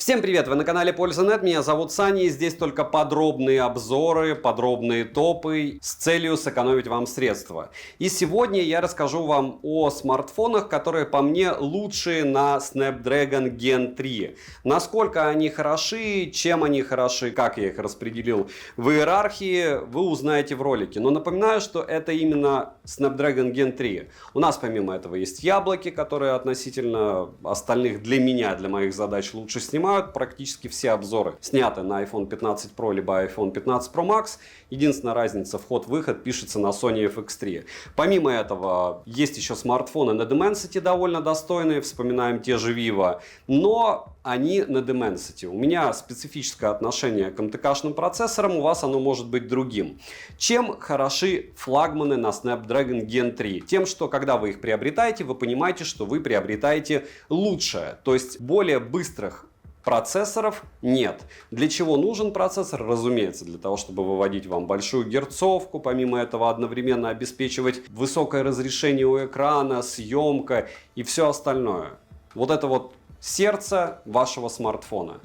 Всем привет! Вы на канале Польза.нет, меня зовут Саня, и здесь только подробные обзоры, подробные топы с целью сэкономить вам средства. И сегодня я расскажу вам о смартфонах, которые по мне лучшие на Snapdragon Gen 3. Насколько они хороши, чем они хороши, как я их распределил в иерархии, вы узнаете в ролике. Но напоминаю, что это именно Snapdragon Gen 3. У нас помимо этого есть яблоки, которые относительно остальных для меня, для моих задач лучше снимают. Практически все обзоры сняты на iPhone 15 Pro либо iPhone 15 Pro Max. Единственная разница, вход-выход пишется на Sony FX3. Помимо этого, есть еще смартфоны на Dimensity довольно достойные, вспоминаем те же Vivo, но они на Dimensity. У меня специфическое отношение к МТК-шным процессорам, у вас оно может быть другим. Чем хороши флагманы на Snapdragon Gen 3? Тем, что когда вы их приобретаете, вы понимаете, что вы приобретаете лучшее, то есть более быстрых процессоров нет. Для чего нужен процессор? Разумеется, для того, чтобы выводить вам большую герцовку, помимо этого одновременно обеспечивать высокое разрешение у экрана, съемка и все остальное. Вот это вот сердце вашего смартфона.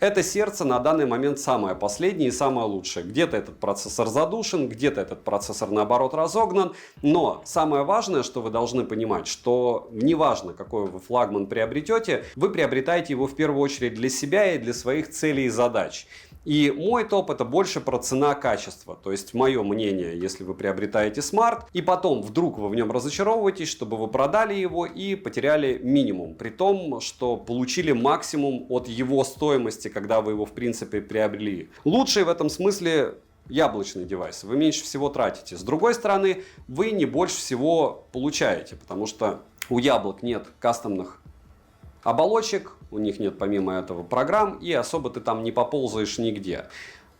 Это сердце на данный момент самое последнее и самое лучшее. Где-то этот процессор задушен, где-то этот процессор наоборот разогнан. Но самое важное, что вы должны понимать, что неважно, какой вы флагман приобретете, вы приобретаете его в первую очередь для себя и для своих целей и задач. И мой топ это больше про цена-качество. То есть мое мнение, если вы приобретаете смарт, и потом вдруг вы в нем разочаровываетесь, чтобы вы продали его и потеряли минимум. При том, что получили максимум от его стоимости, когда вы его в принципе приобрели. Лучший в этом смысле яблочный девайс. Вы меньше всего тратите. С другой стороны, вы не больше всего получаете, потому что у яблок нет кастомных оболочек, у них нет помимо этого программ, и особо ты там не поползаешь нигде.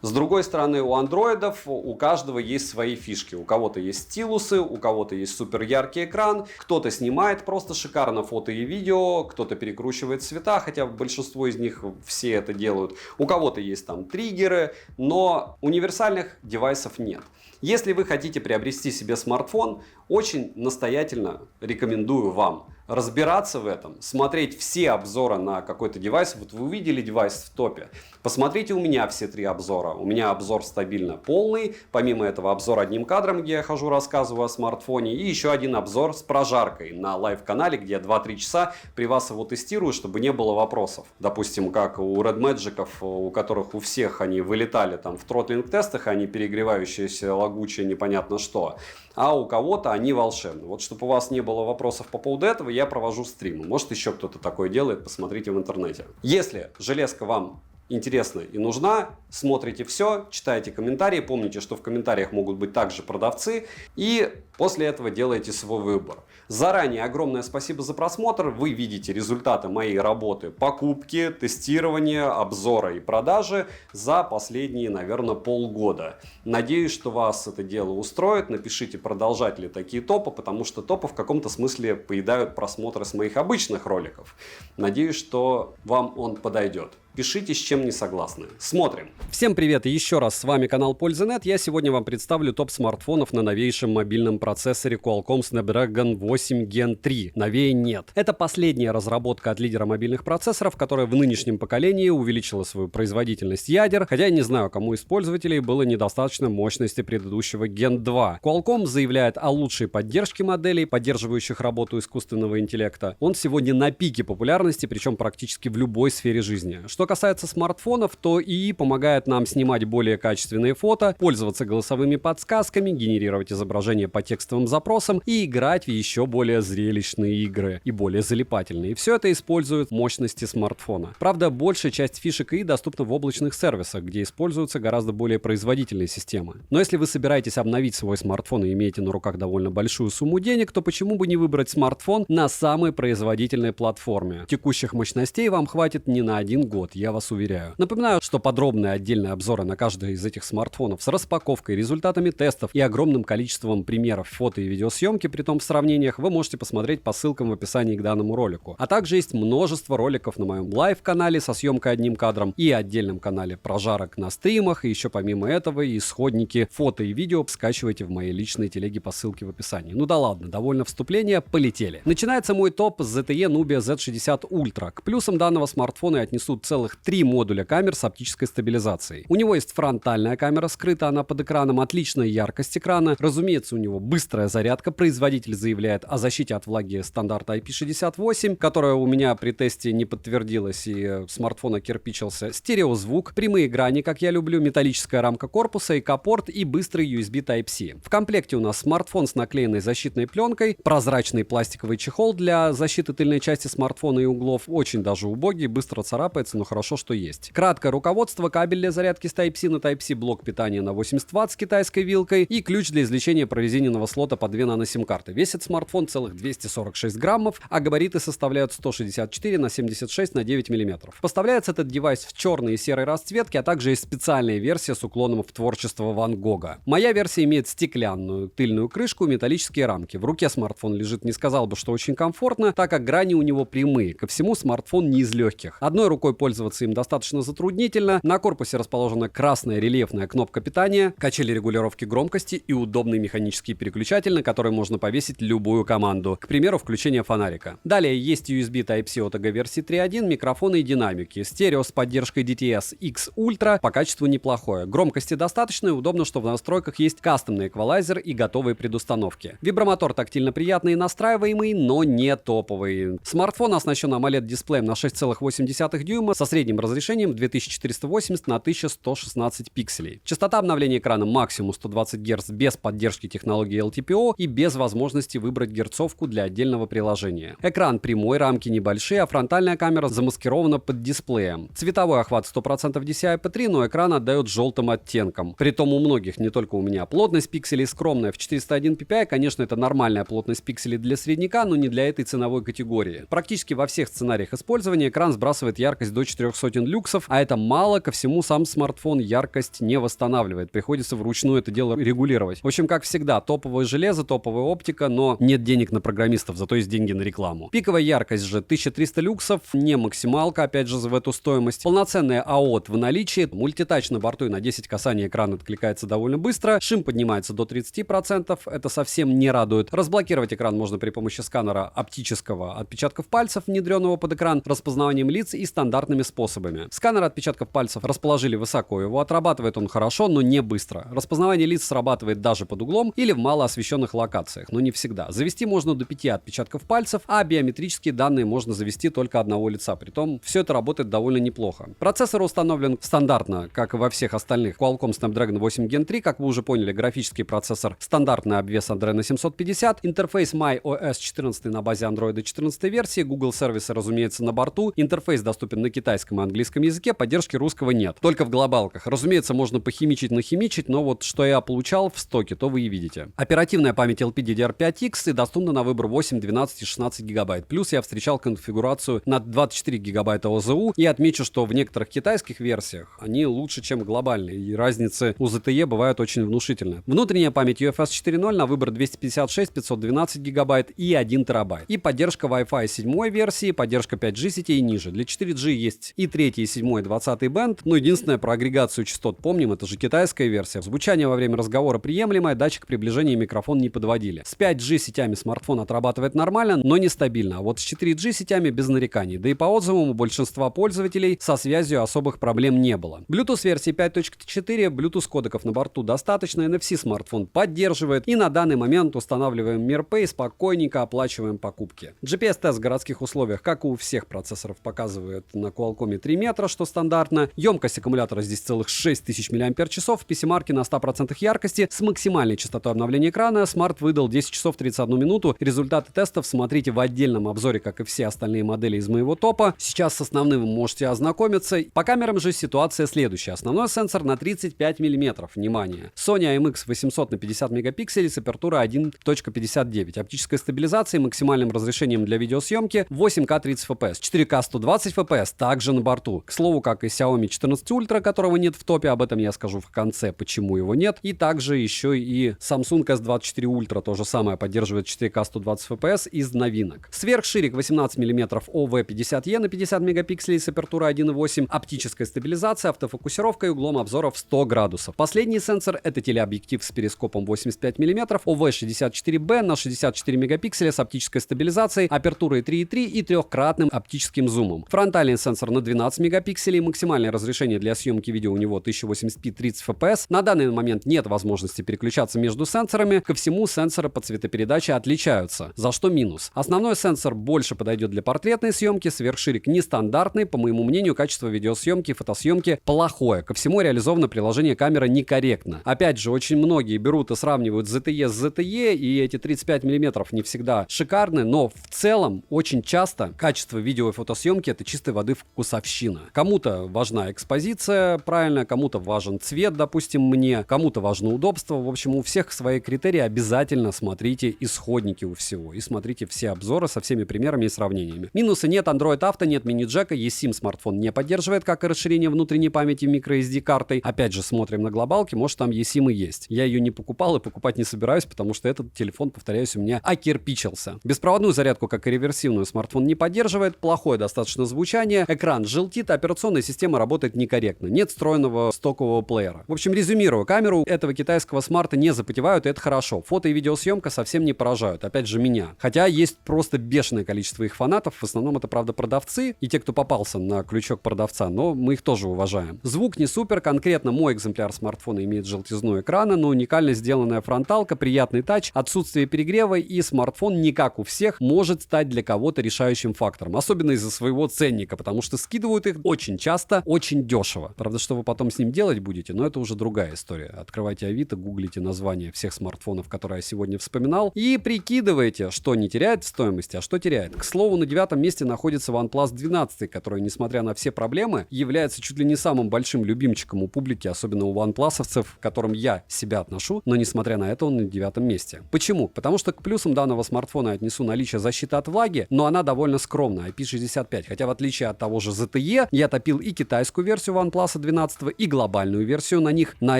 С другой стороны, у андроидов у каждого есть свои фишки. У кого-то есть стилусы, у кого-то есть супер яркий экран, кто-то снимает просто шикарно фото и видео, кто-то перекручивает цвета, хотя большинство из них все это делают. У кого-то есть там триггеры, но универсальных девайсов нет. Если вы хотите приобрести себе смартфон, очень настоятельно рекомендую вам разбираться в этом, смотреть все обзоры на какой-то девайс. Вот вы увидели девайс в топе, посмотрите у меня все три обзора. У меня обзор стабильно полный, помимо этого обзор одним кадром, где я хожу, рассказываю о смартфоне, и еще один обзор с прожаркой на лайв-канале, где я 2-3 часа при вас его тестирую, чтобы не было вопросов. Допустим, как у Red Magic'ов, у которых у всех они вылетали там в тротлинг-тестах, они перегревающиеся, лагучие, непонятно что. А у кого-то они волшебны. Вот чтобы у вас не было вопросов по поводу этого, я провожу стримы. Может, еще кто-то такое делает, посмотрите в интернете. Если железка вам интересна и нужна, смотрите все, читайте комментарии, помните, что в комментариях могут быть также продавцы, и после этого делаете свой выбор. Заранее огромное спасибо за просмотр, вы видите результаты моей работы, покупки, тестирования, обзора и продажи за последние, наверное, полгода. Надеюсь, что вас это дело устроит, напишите, продолжать ли такие топы, потому что топы в каком-то смысле поедают просмотры с моих обычных роликов. Надеюсь, что вам он подойдет. Пишите, с чем не согласны. Смотрим. Всем привет и еще раз с вами канал Польза.нет. Я сегодня вам представлю топ смартфонов на новейшем мобильном процессоре Qualcomm Snapdragon 8 Gen 3. Новее нет. Это последняя разработка от лидера мобильных процессоров, которая в нынешнем поколении увеличила свою производительность ядер, хотя я не знаю, кому из пользователей было недостаточно мощности предыдущего Gen 2. Qualcomm заявляет о лучшей поддержке моделей, поддерживающих работу искусственного интеллекта. Он сегодня на пике популярности, причем практически в любой сфере жизни. Что касается смартфонов, то ИИ помогает нам снимать более качественные фото, пользоваться голосовыми подсказками, генерировать изображения по текстовым запросам и играть в еще более зрелищные игры и более залипательные. И все это использует мощности смартфона. Правда, большая часть фишек ИИ доступна в облачных сервисах, где используются гораздо более производительные системы. Но если вы собираетесь обновить свой смартфон и имеете на руках довольно большую сумму денег, то почему бы не выбрать смартфон на самой производительной платформе? Текущих мощностей вам хватит не на 1 год. год, я вас уверяю. Напоминаю, что подробные отдельные обзоры на каждый из этих смартфонов с распаковкой, результатами тестов и огромным количеством примеров фото и видеосъемки, притом в сравнениях, вы можете посмотреть по ссылкам в описании к данному ролику. А также есть множество роликов на моем лайв-канале со съемкой одним кадром и отдельном канале прожарок на стримах, и еще помимо этого и исходники фото и видео скачивайте в моей личной телеге по ссылке в описании. Ну да ладно, довольно вступление, полетели. Начинается мой топ с ZTE Nubia Z60 Ultra. К плюсам данного смартфона я отнесу целых 3 модуля камер с оптической стабилизацией. У него есть фронтальная камера, скрыта она под экраном, отличная яркость экрана, разумеется, у него быстрая зарядка, производитель заявляет о защите от влаги стандарта IP68, которая у меня при тесте не подтвердилась и смартфон окирпичился, стереозвук, прямые грани, как я люблю, металлическая рамка корпуса, ИК-порт и быстрый USB Type-C. В комплекте у нас смартфон с наклеенной защитной пленкой, прозрачный пластиковый чехол для защиты тыльной части смартфона и углов, очень даже убогий, быстро царапается, но хорошо, что есть. Краткое руководство, кабель для зарядки с Type-C на Type-C, блок питания на 80 Вт с китайской вилкой и ключ для извлечения прорезиненного слота по 2 нано-сим-карты. Весит смартфон целых 246 граммов, а габариты составляют 164 на 76 на 9 мм. Поставляется этот девайс в черной и серой расцветке, а также есть специальная версия с уклоном в творчество Ван Гога. Моя версия имеет стеклянную тыльную крышку, металлические рамки. В руке смартфон лежит, не сказал бы, что очень комфортно, так как грани у него прямые. Ко всему, смартфон не из легких. Одной рукой пользоваться им достаточно затруднительно. На корпусе расположена красная рельефная кнопка питания, качели регулировки громкости и удобный механический переключатель, на который можно повесить любую команду. К примеру, включение фонарика. Далее есть USB Type-C OTG версии 3.1, микрофоны и динамики. Стерео с поддержкой DTS X Ultra по качеству неплохое. Громкости достаточно и удобно, что в настройках есть кастомный эквалайзер и готовые предустановки. Вибромотор тактильно приятный и настраиваемый, но не топовый. Смартфон оснащен AMOLED-дисплеем на 6,8 дюйма со средним разрешением 2480 на 1116 пикселей. Частота обновления экрана максимум 120 Гц без поддержки технологии LTPO и без возможности выбрать герцовку для отдельного приложения. Экран прямой, рамки небольшие, а фронтальная камера замаскирована под дисплеем. Цветовой охват 100% DCI-P3, но экран отдает желтым оттенком. Притом у многих, не только у меня, плотность пикселей скромная в 401 ppi, конечно, это нормальная плотность пикселей для средняка, но не для этой ценовой категории. Практически во всех сценариях использования экран сбрасывает яркость до 400 люксов, а это мало, ко всему сам смартфон яркость не восстанавливает, приходится вручную это дело регулировать. В общем, как всегда, топовое железо, топовая оптика, но нет денег на программистов, зато есть деньги на рекламу. Пиковая яркость же 1300 люксов, не максималка, опять же, в эту стоимость. Полноценная АОТ в наличии, мультитач на борту и на 10 касаний экран откликается довольно быстро, шим поднимается до 30%, это совсем не радует. Разблокировать экран можно при помощи сканера оптического отпечатков пальцев, внедренного под экран, распознаванием лиц и стандартными способами. Сканер отпечатков пальцев расположили высоко, его отрабатывает он хорошо, но не быстро. Распознавание лиц срабатывает даже под углом или в малоосвещенных локациях, но не всегда. Завести можно до 5 отпечатков пальцев, а биометрические данные можно завести только одного лица. Притом все это работает довольно неплохо. Процессор установлен стандартно, как и во всех остальных. Qualcomm Snapdragon 8 Gen 3, как вы уже поняли, графический процессор, стандартный обвес Adreno 750, интерфейс MyOS 14 на базе Android 14 версии, Google сервисы, разумеется, на борту, интерфейс доступен на китайском и английском языке, поддержки русского нет, только в глобалках. Разумеется, можно нахимичить, но вот что я получал в стоке, то вы и видите. Оперативная память LPDDR5X и доступна на выбор 8, 12 и 16 гигабайт. Плюс я встречал конфигурацию на 24 гигабайта ОЗУ и отмечу, что в некоторых китайских версиях они лучше, чем глобальные, и разницы у ZTE бывают очень внушительные. Внутренняя память UFS 4.0 на выбор 256, 512 гигабайт и 1 терабайт. И поддержка Wi-Fi 7 версии, поддержка 5G сетей и ниже. Для 4G есть и 3, и 7, и 20 бенд, но единственное, про агрегацию частот помним, это же китайская версия. Звучание во время разговора приемлемое, датчик приближения и микрофон не подводили. С 5G сетями смартфон отрабатывает нормально, но нестабильно, а вот с 4G сетями без нареканий. Да и по отзывам у большинства пользователей со связью особых проблем не было. Bluetooth версии 5.4, Bluetooth кодеков на борту достаточно, NFC смартфон поддерживает, и на данный момент устанавливаем MirPay, спокойненько оплачиваем покупки. GPS-тест в городских условиях, как и у всех процессоров, показывает на Qualcomm 3 метра, что стандартно. Емкость аккумулятора здесь целых 6000 мАч, в PC-марке на 100% яркости, с максимальной частотой обновления экрана. Smart выдал 10 часов 31 минуту. Результаты тестов смотрите в отдельном обзоре, как и все остальные модели из моего топа. Сейчас с основным вы можете ознакомиться. По камерам же ситуация следующая. Основной сенсор на 35 мм. Внимание. Sony IMX 800 на 50 мегапикселей с апертурой 1.59. Оптической стабилизацией, максимальным разрешением для видеосъемки 8К 30 FPS. 4К 120 FPS также также на борту. К слову, как и Xiaomi 14 Ultra, которого нет в топе, об этом я скажу в конце, почему его нет. И также еще и Samsung S24 Ultra, то же самое, поддерживает 4К 120 FPS из новинок. Сверхширик 18 мм OV50E на 50 мегапикселей с апертурой 1.8, оптическая стабилизация, автофокусировка и углом обзора в 100 градусов. Последний сенсор — это телеобъектив с перископом 85 мм OV64B на 64 мегапикселя с оптической стабилизацией, апертурой 3.3 и трехкратным оптическим зумом. Фронтальный сенсор на 12 мегапикселей, максимальное разрешение для съемки видео у него 1080p 30 fps. На данный момент нет возможности переключаться между сенсорами, ко всему сенсоры по цветопередаче отличаются, за что минус. Основной сенсор больше подойдет для портретной съемки, сверхширик нестандартный, по моему мнению, качество видеосъемки и фотосъемки плохое. Ко всему реализовано приложение камера некорректно. Опять же, очень многие берут и сравнивают ZTE с ZTE, и эти 35 мм не всегда шикарны, но в целом очень часто качество видео и фотосъемки — это чистой воды вкусовщина. Кому-то важна экспозиция, правильно, кому-то важен цвет, допустим, мне, кому-то важно удобство. В общем, у всех свои критерии. Обязательно смотрите исходники у всего и смотрите все обзоры со всеми примерами и сравнениями. Минусы: нет Android Auto, нет мини-джека, eSIM смартфон не поддерживает, как и расширение внутренней памяти microSD картой. Опять же, смотрим на глобалке, может там eSIM и есть. Я ее не покупал и покупать не собираюсь, потому что этот телефон, повторяюсь, у меня окирпичился. Беспроводную зарядку, как и реверсивную, смартфон не поддерживает, плохое достаточно звучание, экран желтит, операционная система работает некорректно, нет встроенного стокового плеера. В общем, резюмирую, камеру этого китайского смарта не запотевают, и это хорошо. Фото и видеосъемка совсем не поражают, опять же, меня. Хотя есть просто бешеное количество их фанатов, в основном это, правда, продавцы и те, кто попался на крючок продавца, но мы их тоже уважаем. Звук не супер, конкретно мой экземпляр смартфона имеет желтизну экрана, но уникально сделанная фронталка, приятный тач, отсутствие перегрева, и смартфон, не как у всех, может стать для кого-то решающим фактором, особенно из-за своего ценника, потому что скидывают их очень часто, очень дешево. Правда, что вы потом с ним делать будете, но это уже другая история. Открывайте Авито, гуглите названия всех смартфонов, которые я сегодня вспоминал, и прикидывайте, что не теряет в стоимости, а что теряет. К слову, на 9 месте находится OnePlus 12, который, несмотря на все проблемы, является чуть ли не самым большим любимчиком у публики, особенно у OnePlusовцев, к которым я себя отношу, но несмотря на это он на 9 месте. Почему? Потому что к плюсам данного смартфона я отнесу наличие защиты от влаги, но она довольно скромная, IP65, хотя в отличие от того же ZTE, я топил и китайскую версию OnePlus 12, и глобальную версию на них. На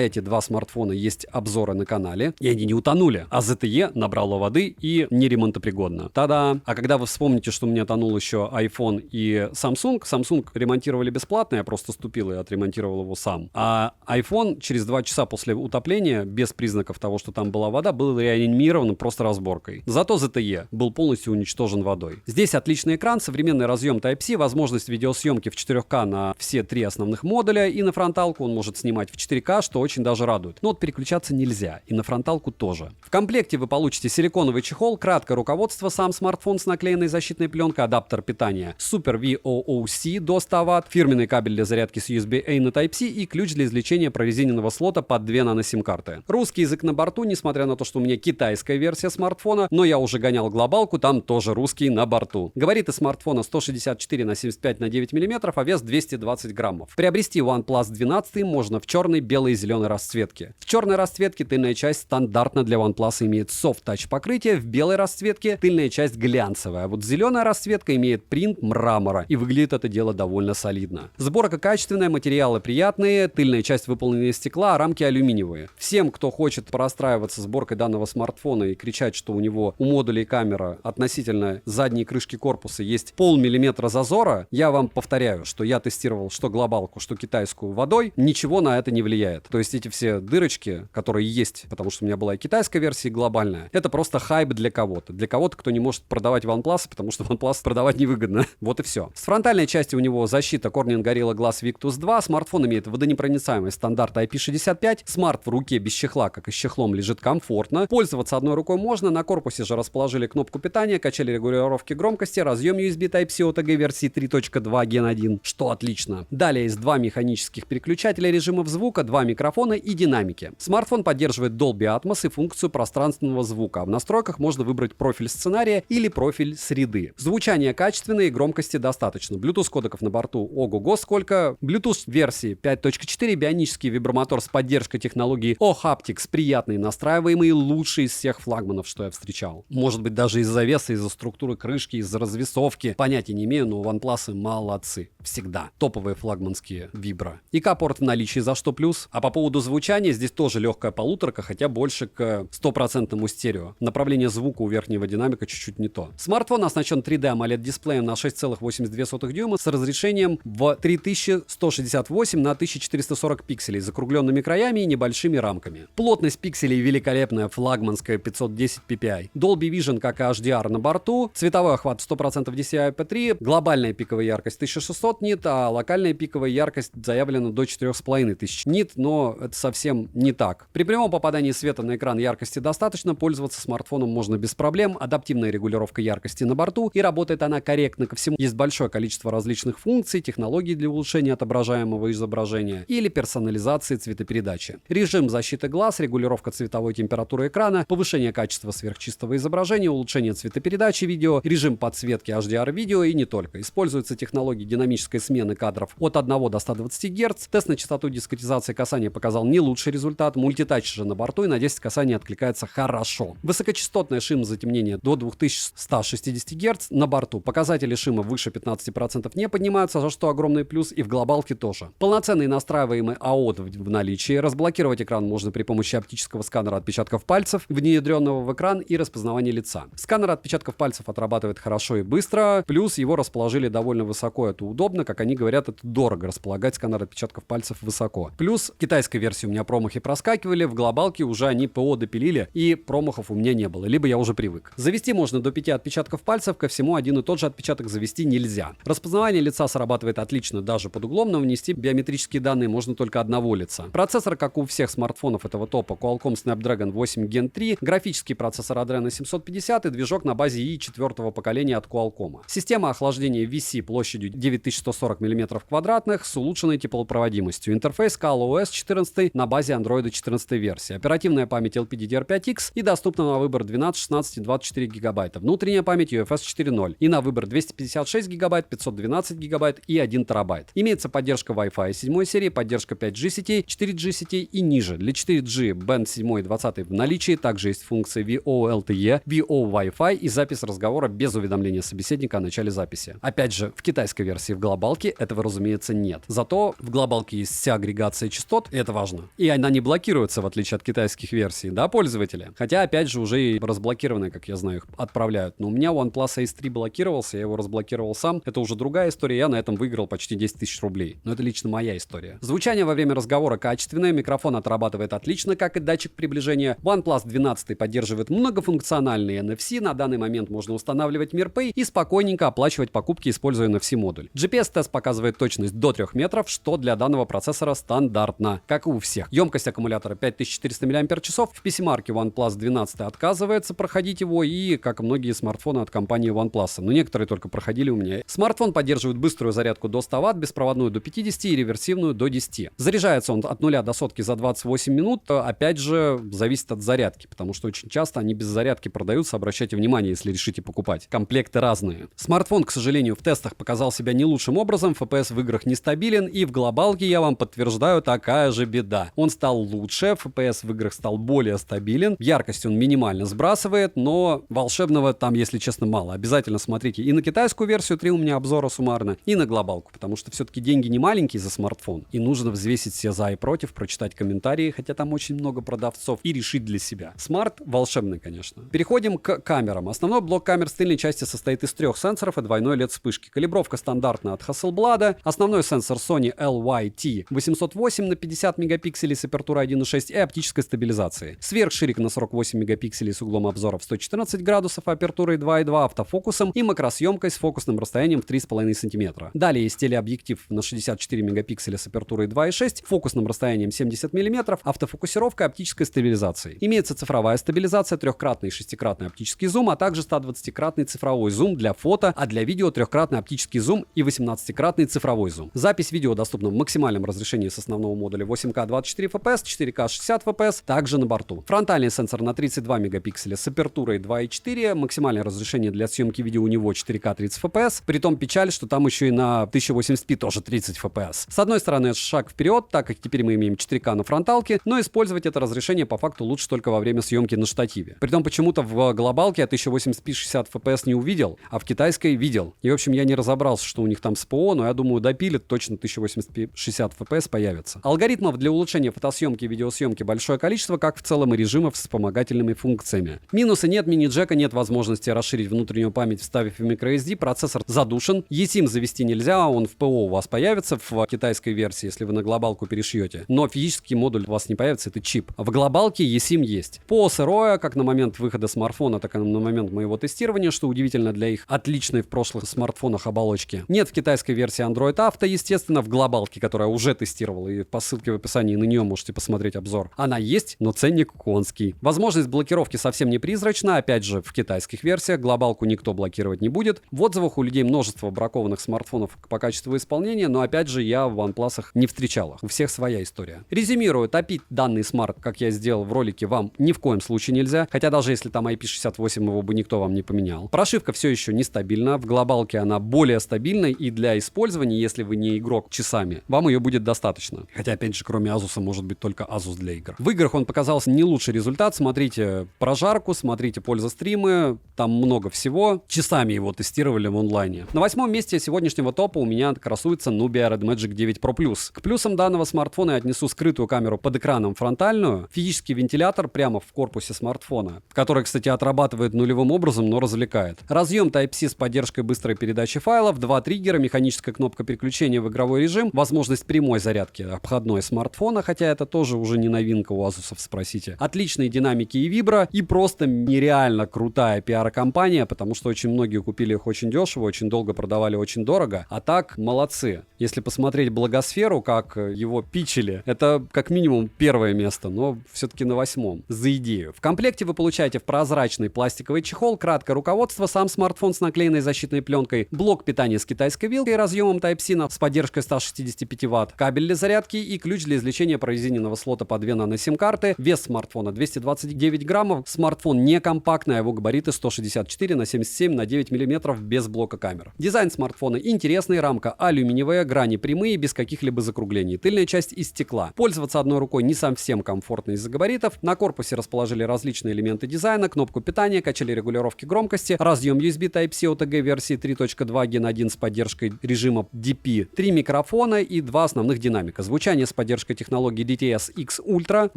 эти два смартфона есть обзоры на канале, и они не утонули, а ZTE набрало воды и не ремонтопригодно. Та-да! А когда вы вспомните, что у меня тонул еще iPhone и Samsung ремонтировали бесплатно, я просто ступил и отремонтировал его сам. А iPhone через 2 часа после утопления, без признаков того, что там была вода, был реанимирован просто разборкой. Зато ZTE был полностью уничтожен водой. Здесь отличный экран, современный разъем Type-C, возможность видеосъемки в 4К на все 3 основных модуля, и на фронталку он может снимать в 4К, что очень даже радует. Но вот переключаться нельзя, и на фронталку тоже. В комплекте вы получите силиконовый чехол, краткое руководство, сам смартфон с наклеенной защитной пленкой, адаптер питания Super VOOC до 100 Вт, фирменный кабель для зарядки с USB-A на Type-C и ключ для извлечения прорезиненного слота под 2 нано-сим-карты. Русский язык на борту, несмотря на то, что у меня китайская версия смартфона, но я уже гонял глобалку, там тоже русский на борту. Габариты смартфона 164 на 75 на 9 мм, а вес 220 граммов. Приобрести OnePlus 12 можно в черной, белой и зеленой расцветке. В черной расцветке тыльная часть стандартно для OnePlus имеет soft-touch покрытие, в белой расцветке тыльная часть глянцевая, а вот зеленая расцветка имеет принт мрамора, и выглядит это дело довольно солидно. Сборка качественная, материалы приятные, тыльная часть выполнена из стекла, а рамки алюминиевые. Всем, кто хочет порастраиваться сборкой данного смартфона и кричать, что у него у модулей камера относительно задней крышки корпуса есть полмиллиметра зазора, я вам повторяю, что я тестировал что глобалку, что китайскую водой, ничего на это не влияет. То есть эти все дырочки, которые есть, потому что у меня была и китайская версия, и глобальная, это просто хайп для кого-то. Для кого-то, кто не может продавать OnePlus, потому что OnePlus продавать невыгодно. Вот и все. С фронтальной части у него защита Corning Gorilla Glass Victus 2, смартфон имеет водонепроницаемость стандарта IP65, смарт в руке без чехла, как и с чехлом, лежит комфортно, пользоваться одной рукой можно, на корпусе же расположили кнопку питания, качели регулировки громкости, разъем USB Type-C OTG версии 3.2 Gen 1, что отлично. Далее есть 2 механических переключателя режимов звука, 2 микрофона и динамики. Смартфон поддерживает Dolby Atmos и функцию пространственного звука. В настройках можно выбрать профиль сценария или профиль среды. Звучание качественное и громкости достаточно. Bluetooth кодеков на борту ого-го сколько. Bluetooth версии 5.4, бионический вибромотор с поддержкой технологии O-Haptics, приятный, настраиваемый, лучший из всех флагманов, что я встречал. Может быть, даже из-за веса, из-за структуры крышки, из-за развесовки. Понятия не имею, но у OnePlus молодцы. Всегда. Топовые флагманские вибро. ИК-порт в наличии, за что плюс. А по поводу звучания, здесь тоже легкая полуторка, хотя больше к 100% стерео. Направление звука у верхнего динамика чуть-чуть не то. Смартфон оснащен 3D AMOLED дисплеем на 6,82 дюйма с разрешением в 3168 на 1440 пикселей, закругленными краями и небольшими рамками. Плотность пикселей великолепная, флагманская 510 ppi. Dolby Vision, как и HDR на борту. Цветовой охват 100% DCI-P3. Глобальная пиковая яркость 1600 нит, а локальная пиковая яркость заявлена до 4500 нит, но это совсем не так. При прямом попадании света на экран яркости достаточно, пользоваться смартфоном можно без проблем. Адаптивная регулировка яркости на борту, и работает она корректно ко всему. Есть большое количество различных функций, технологий для улучшения отображаемого изображения или персонализации цветопередачи. Режим защиты глаз, регулировка цветовой температуры экрана, повышение качества сверхчистого изображения, улучшение цветопередачи видео, режим подсветки HDR-видео и не только. Используются технологии динамической смены кадров от 1 до 120 Гц. Тест на частоту дискретизации касания показал не лучший результат. Мультитач же на борту и на 10 касаний откликается хорошо. Высокочастотное шимозатемнение до 2160 Гц на борту. Показатели шима выше 15% не поднимаются, за что огромный плюс, и в глобалке тоже. Полноценный настраиваемый АОД в наличии. Разблокировать экран можно при помощи оптического сканера отпечатков пальцев, внедренного в экран, и распознавания лица. Сканер отпечатков пальцев отрабатывает хорошо и быстро, плюс его расположили довольно высоко. Это удобно, как они говорят, это дорого располагать сканер отпечатков пальцев высоко. Плюс в китайской версии у меня промахи проскакивали, в глобалке уже они ПО допилили, и промахов у меня не было, либо я уже привык. Завести можно до 5 отпечатков пальцев, ко всему один и тот же отпечаток завести нельзя. Распознавание лица срабатывает отлично даже под углом, но внести биометрические данные можно только одного лица. Процессор, как у всех смартфонов этого топа, Qualcomm Snapdragon 8 Gen 3, графический процессор Adreno 750 и движок на базе i 4-го поколения от Qualcomm. Система охлаждения VC площадью 9140 мм2 с улучшенной теплопроводимостью. Интерфейс ColorOS 14 на базе Android 14 версии. Оперативная память LPDDR5X и доступна на выбор 12, 16 и 24 гигабайта. Внутренняя память UFS 4.0 и на выбор 256 гигабайт, 512 гигабайт и 1 терабайт. Имеется поддержка Wi-Fi 7 серии, поддержка 5G сетей, 4G сетей и ниже. Для 4G Band 7 и 20 в наличии. Также есть функции VoLTE, VO Wi-Fi и запись разговора без уведомления собеседника о начале записи. Опять же, в китайской версии в глобалке этого, разумеется, нет. Зато в глобалке есть вся агрегация частот, и это важно. И она не блокируется, в отличие от китайских версий, да, пользователя? Хотя, опять же, уже и разблокированные, как я знаю, их отправляют. Но у меня OnePlus Ace 3 блокировался, я его разблокировал сам. Это уже другая история, я на этом выиграл почти 10 тысяч рублей. Но это лично моя история. Звучание во время разговора качественное, микрофон отрабатывает отлично, как и датчик приближения. OnePlus 12 поддерживает многофункциональный NFC, на данный момент можно устанавливать MirPay и спокойненько оплачивать покупки, используя NFC-модуль. GPS-тест показывает точность до 3 метров, что для данного процессора стандартно, как и у всех. Емкость аккумулятора 5400 мАч. В PC-марке OnePlus 12 отказывается проходить его, и, как и многие смартфоны от компании OnePlus. Но некоторые только проходили у меня. Смартфон поддерживает быструю зарядку до 100 Вт, беспроводную до 50 и реверсивную до 10. Заряжается он от 0 до сотки за 28 минут. Опять же, зависит от зарядки, потому что очень часто они без зарядки продаются. Обращайте внимание, если решите покупать. Комплекты разные. Смартфон, к сожалению, в тестах показал себя не лучшим образом. FPS в играх нестабилен, и в глобалке, я вам подтверждаю, такая же беда. Он стал лучше, FPS в играх стал более стабилен, яркость он минимально сбрасывает, но волшебного там, если честно, мало. Обязательно смотрите и на китайскую версию 3 у меня обзора суммарно, и на глобалку, потому что все-таки деньги не маленькие за смартфон, и нужно взвесить все за и против, прочитать комментарии, хотя там очень много продавцов, и решить для себя. Смарт волшебный, конечно. Переходим к камерам. Основной блок камер с тыльной части состоит из 3 сенсоров и двойной LED вспышки. Калибровка стандартная от Hasselblad. Основной сенсор Sony LYT-808 на 50 мегапикселей с апертурой 1.6 и оптической стабилизацией. Сверхширик на 48 мегапикселей с углом обзора в 114 градусов, апертурой 2.2, автофокусом и макросъемкой с фокусным расстоянием в 3,5 см. Далее есть телеобъектив на 64 мегапикселя с апертурой 2.6, фокусным расстоянием 70 мм, автофокусировка, оптической стабилизацией. Имеется цифровая стабилизация, 3-кратный и 6-кратный оптический зум, а также 120-кратный цифровой зум для фото, а для видео 3-кратный оптический зум и 18-кратный цифровой зум. Запись видео доступна в максимальном разрешении с основного модуля 8К 24 FPS, 4К 60 FPS, также на борту. Фронтальный сенсор на 32 мегапикселя с апертурой 2.4, максимальное разрешение для съемки видео у него 4К 30 FPS, притом печаль, что там еще и на 1080p тоже 30 FPS. С одной стороны, это шаг вперед, так как теперь мы имеем 4К на фронталке, но использовать это разрешение по факту лучше только во время съемки на штативе. Притом почему-то в глобалке я 1080p 60 FPS не увидел, а в китайской видел. И в общем я не разобрал, вопросы, что у них там с ПО, но я думаю, допилят, точно 1080-60 FPS появится. Алгоритмов для улучшения фотосъемки и видеосъемки большое количество, как в целом и режимов с вспомогательными функциями. Минусы: нет мини-джека, нет возможности расширить внутреннюю память, вставив в microSD, процессор задушен, eSIM завести нельзя, он в ПО у вас появится в китайской версии, если вы на глобалку перешьете, но физический модуль у вас не появится, это чип. В глобалке eSIM есть. ПО сырое, как на момент выхода смартфона, так и на момент моего тестирования, что удивительно для их отличной в прошлых смартфонах оболочки. Нет в китайской версии Android Auto, естественно, в глобалке, которая уже тестировала, и по ссылке в описании на нее можете посмотреть обзор. Она есть, но ценник конский. Возможность блокировки совсем не призрачна, опять же, в китайских версиях глобалку никто блокировать не будет. В отзывах у людей множество бракованных смартфонов по качеству исполнения, но опять же, я в OnePlus не встречал их. У всех своя история. Резюмирую, топить данный смарт, как я сделал в ролике, вам ни в коем случае нельзя, хотя даже если там IP68, его бы никто вам не поменял. Прошивка все еще нестабильна, в глобалке она более стабильна, и для использования, если вы не игрок часами, вам ее будет достаточно. Хотя, опять же, кроме Asus может быть только Asus для игр. В играх он показался не лучший результат, смотрите прожарку, смотрите пользостримы, там много всего. Часами его тестировали в онлайне. На 8-м месте сегодняшнего топа у меня красуется Nubia Red Magic 9 Pro Plus. К плюсам данного смартфона я отнесу скрытую камеру под экраном фронтальную, физический вентилятор прямо в корпусе смартфона, который, кстати, отрабатывает нулевым образом, но развлекает. Разъем Type-C с поддержкой быстрой передачи файлов, 2 триггера, механическая кнопка переключения в игровой режим, возможность прямой зарядки обходной смартфона, хотя это тоже уже не новинка у Asus'ов, спросите. Отличные динамики и вибро, и просто нереально крутая пиар-компания, потому что очень многие купили их очень дешево, очень долго продавали очень дорого, а так молодцы. Если посмотреть Благосферу, как его питчили, это как минимум первое место, но все-таки на 8-м. За идею. В комплекте вы получаете в прозрачный пластиковый чехол, краткое руководство, сам смартфон с наклеенной защитной пленкой, блок питания с китайской вилкой, разъемом Type-C с поддержкой 165 Вт, кабель для зарядки и ключ для извлечения прорезиненного слота по 2 нано-сим-карты. Вес смартфона 229 граммов. Смартфон не компактный, а его габариты 164 на 77 на 9 мм без блока камер. Дизайн смартфона интересный, рамка алюминиевая, грани прямые, без каких-либо закруглений. Тыльная часть из стекла. Пользоваться одной рукой не совсем комфортно из-за габаритов. На корпусе расположили различные элементы дизайна, кнопку питания, качели регулировки громкости, разъем USB Type-C OTG версии 3.2 Gen 1 с поддержкой режима DP, 3 микрофона и 2 основных динамика. Звучание с поддержкой технологии DTS-X Ultra. В